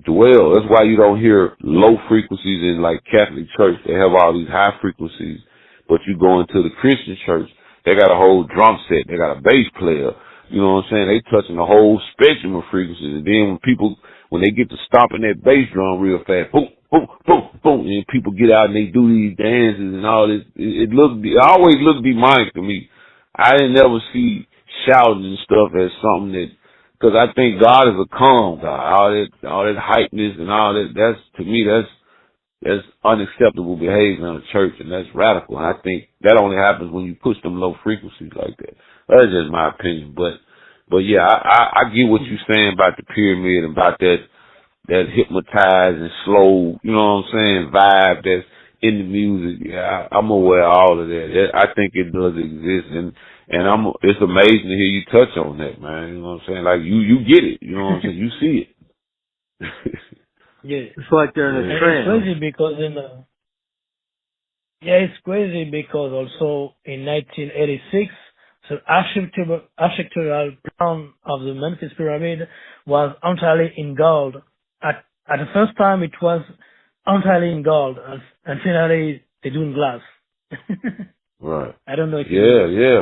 dwell. That's why you don't hear low frequencies in like Catholic church. They have all these high frequencies. But you go into the Christian church, they got a whole drum set. They got a bass player. You know what I'm saying? They touching the whole spectrum of frequencies. And then when they get to stomping that bass drum real fast, boom, boom, boom, boom, and people get out and they do these dances and all this. It always looked demonic to me. I didn't ever see shouting and stuff as something that, because I think God is a calm God. All that hypeness and all that. That's to me, that's unacceptable behavior in a church, and that's radical. And I think that only happens when you push them low frequencies like that. That's just my opinion. But yeah, I get what you're saying about the pyramid and about that hypnotized and slow, you know what I'm saying, vibe that's in the music. Yeah, I'm aware of all of that. I think it does exist, and it's amazing to hear you touch on that, man. You know what I'm saying? Like you get it. You know what I'm saying? You see it. Yeah. It's like they're in a trance. It's crazy because also in 1986, the architectural plan of the Memphis Pyramid was entirely in gold. At the first time, it was entirely in gold, and finally they do in glass. Right. I don't know if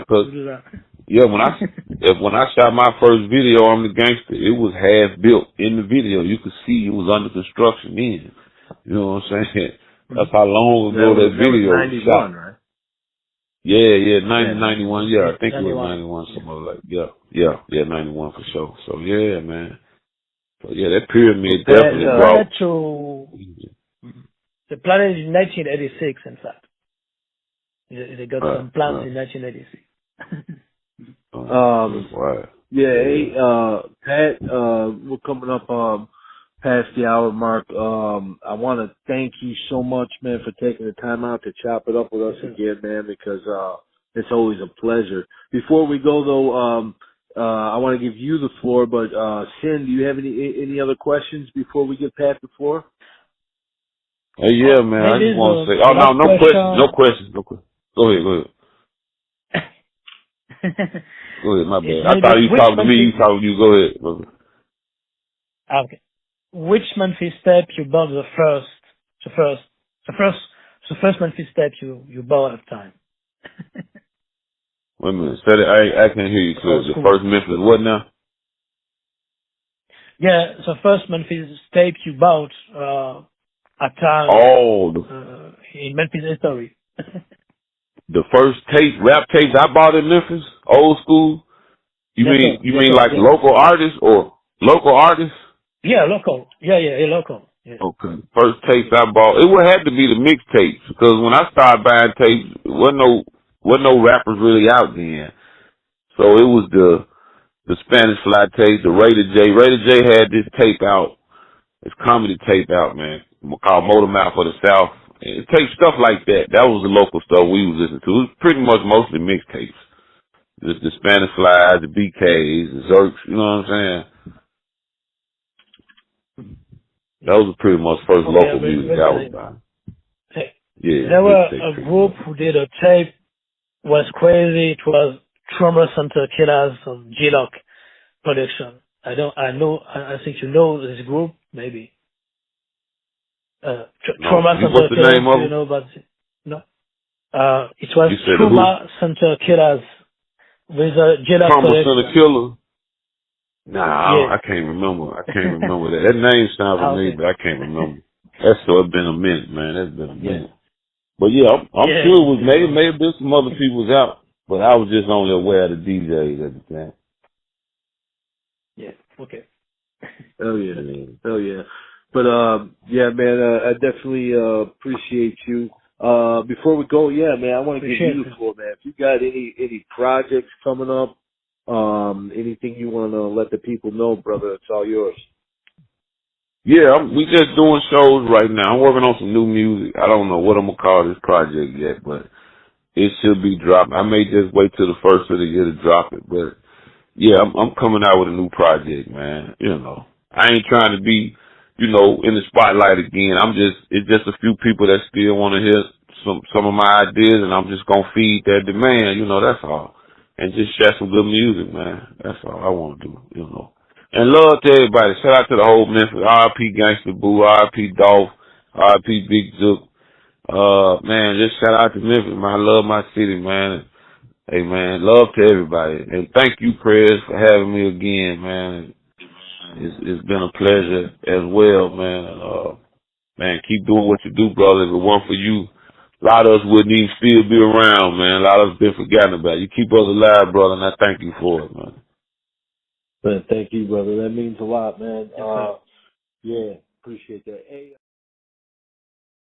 Cause do that. yeah, when I shot my first video, I'm the Gangsta, it was half built in the video. You could see it was under construction then. You know what I'm saying? That's how long ago that video was 91, shot. right? Yeah, 91. Yeah, I think 91. it was 91, something like yeah, 91 for sure. So yeah, man. So yeah, that pyramid definitely brought. The planet is 1986, in fact. They got some plans in 1986. Right. Yeah, Pat, we're coming up past the hour mark. I want to thank you so much, man, for taking the time out to chop it up with us again, man, because it's always a pleasure. Before we go, though, I want to give you the floor, but Sin, do you have any other questions before we get Pat the floor? Yeah, man, I just want to say, no questions. Go ahead. Go ahead, my bad. I thought you talking to me, you talking to you. Go ahead, brother. Okay. Which Memphis step you bought the first Memphis step you bought at the time? Wait a minute. Say that. I can't hear you clearly. The first Memphis, what now? Yeah, the first Memphis tape you bought at time. In Memphis history. The first rap tapes I bought in Memphis, old school. You mean like local artists or local artists? Yeah, local. Yeah, local. Yeah. Okay. First tapes I bought, it would have to be the mixtapes because when I started buying tapes, wasn't no rappers really out then. So it was the Spanish Fly tape, the Raider J. Raider J had this tape out, this comedy tape out, man, called Motor Mouth for the South. It takes stuff like that. That was the local stuff we was listening to. It was pretty much mostly mixtapes. The Spanish Flies, the BKs, the Zerks, you know what I'm saying? Those were pretty much first local music I was buying. Yeah. There were a group who did a tape, was crazy. It was Trauma Center Killers from G-Lock production. I think you know this group, maybe. Trauma Center Killers, do you know about it? No. It was Trauma Center Killers with a G-Lock Trauma production. Center Killer? Nah, I can't remember. That. That name sounds familiar, but I can't remember. It's been a minute, man. That's been a minute. But yeah, I'm sure it was maybe there's some other people's out, but I was just only aware of the DJs at the time. Yeah. Okay. Oh yeah. But yeah, man, I definitely appreciate you. Before we go, man, I want to give you the floor, man. If you got any projects coming up, anything you want to let the people know, brother, it's all yours. Yeah, we just doing shows right now. I'm working on some new music. I don't know what I'm gonna call this project yet, but it should be dropping. I may just wait till the first of the year to drop it, but yeah, I'm coming out with a new project, man. You know, I ain't trying to be, in the spotlight again. It's just a few people that still want to hear some of my ideas, and I'm just gonna feed that demand. That's all, and just share some good music, man. That's all I want to do. And love to everybody. Shout out to the whole Memphis. R.I.P. Gangsta Boo. R.I.P. Dolph. R.I.P. Big Zook. Man, just shout out to Memphis, man. I love my city, man. Hey, man, love to everybody. And thank you, Prez, for having me again, man. It's been a pleasure as well, man. Man, keep doing what you do, brother. If it weren't for you, a lot of us wouldn't even still be around, man. A lot of us been forgotten about. You keep us alive, brother, and I thank you for it, man. Man, thank you, brother. That means a lot, man. Yes, sir. Yeah, appreciate that. Hey,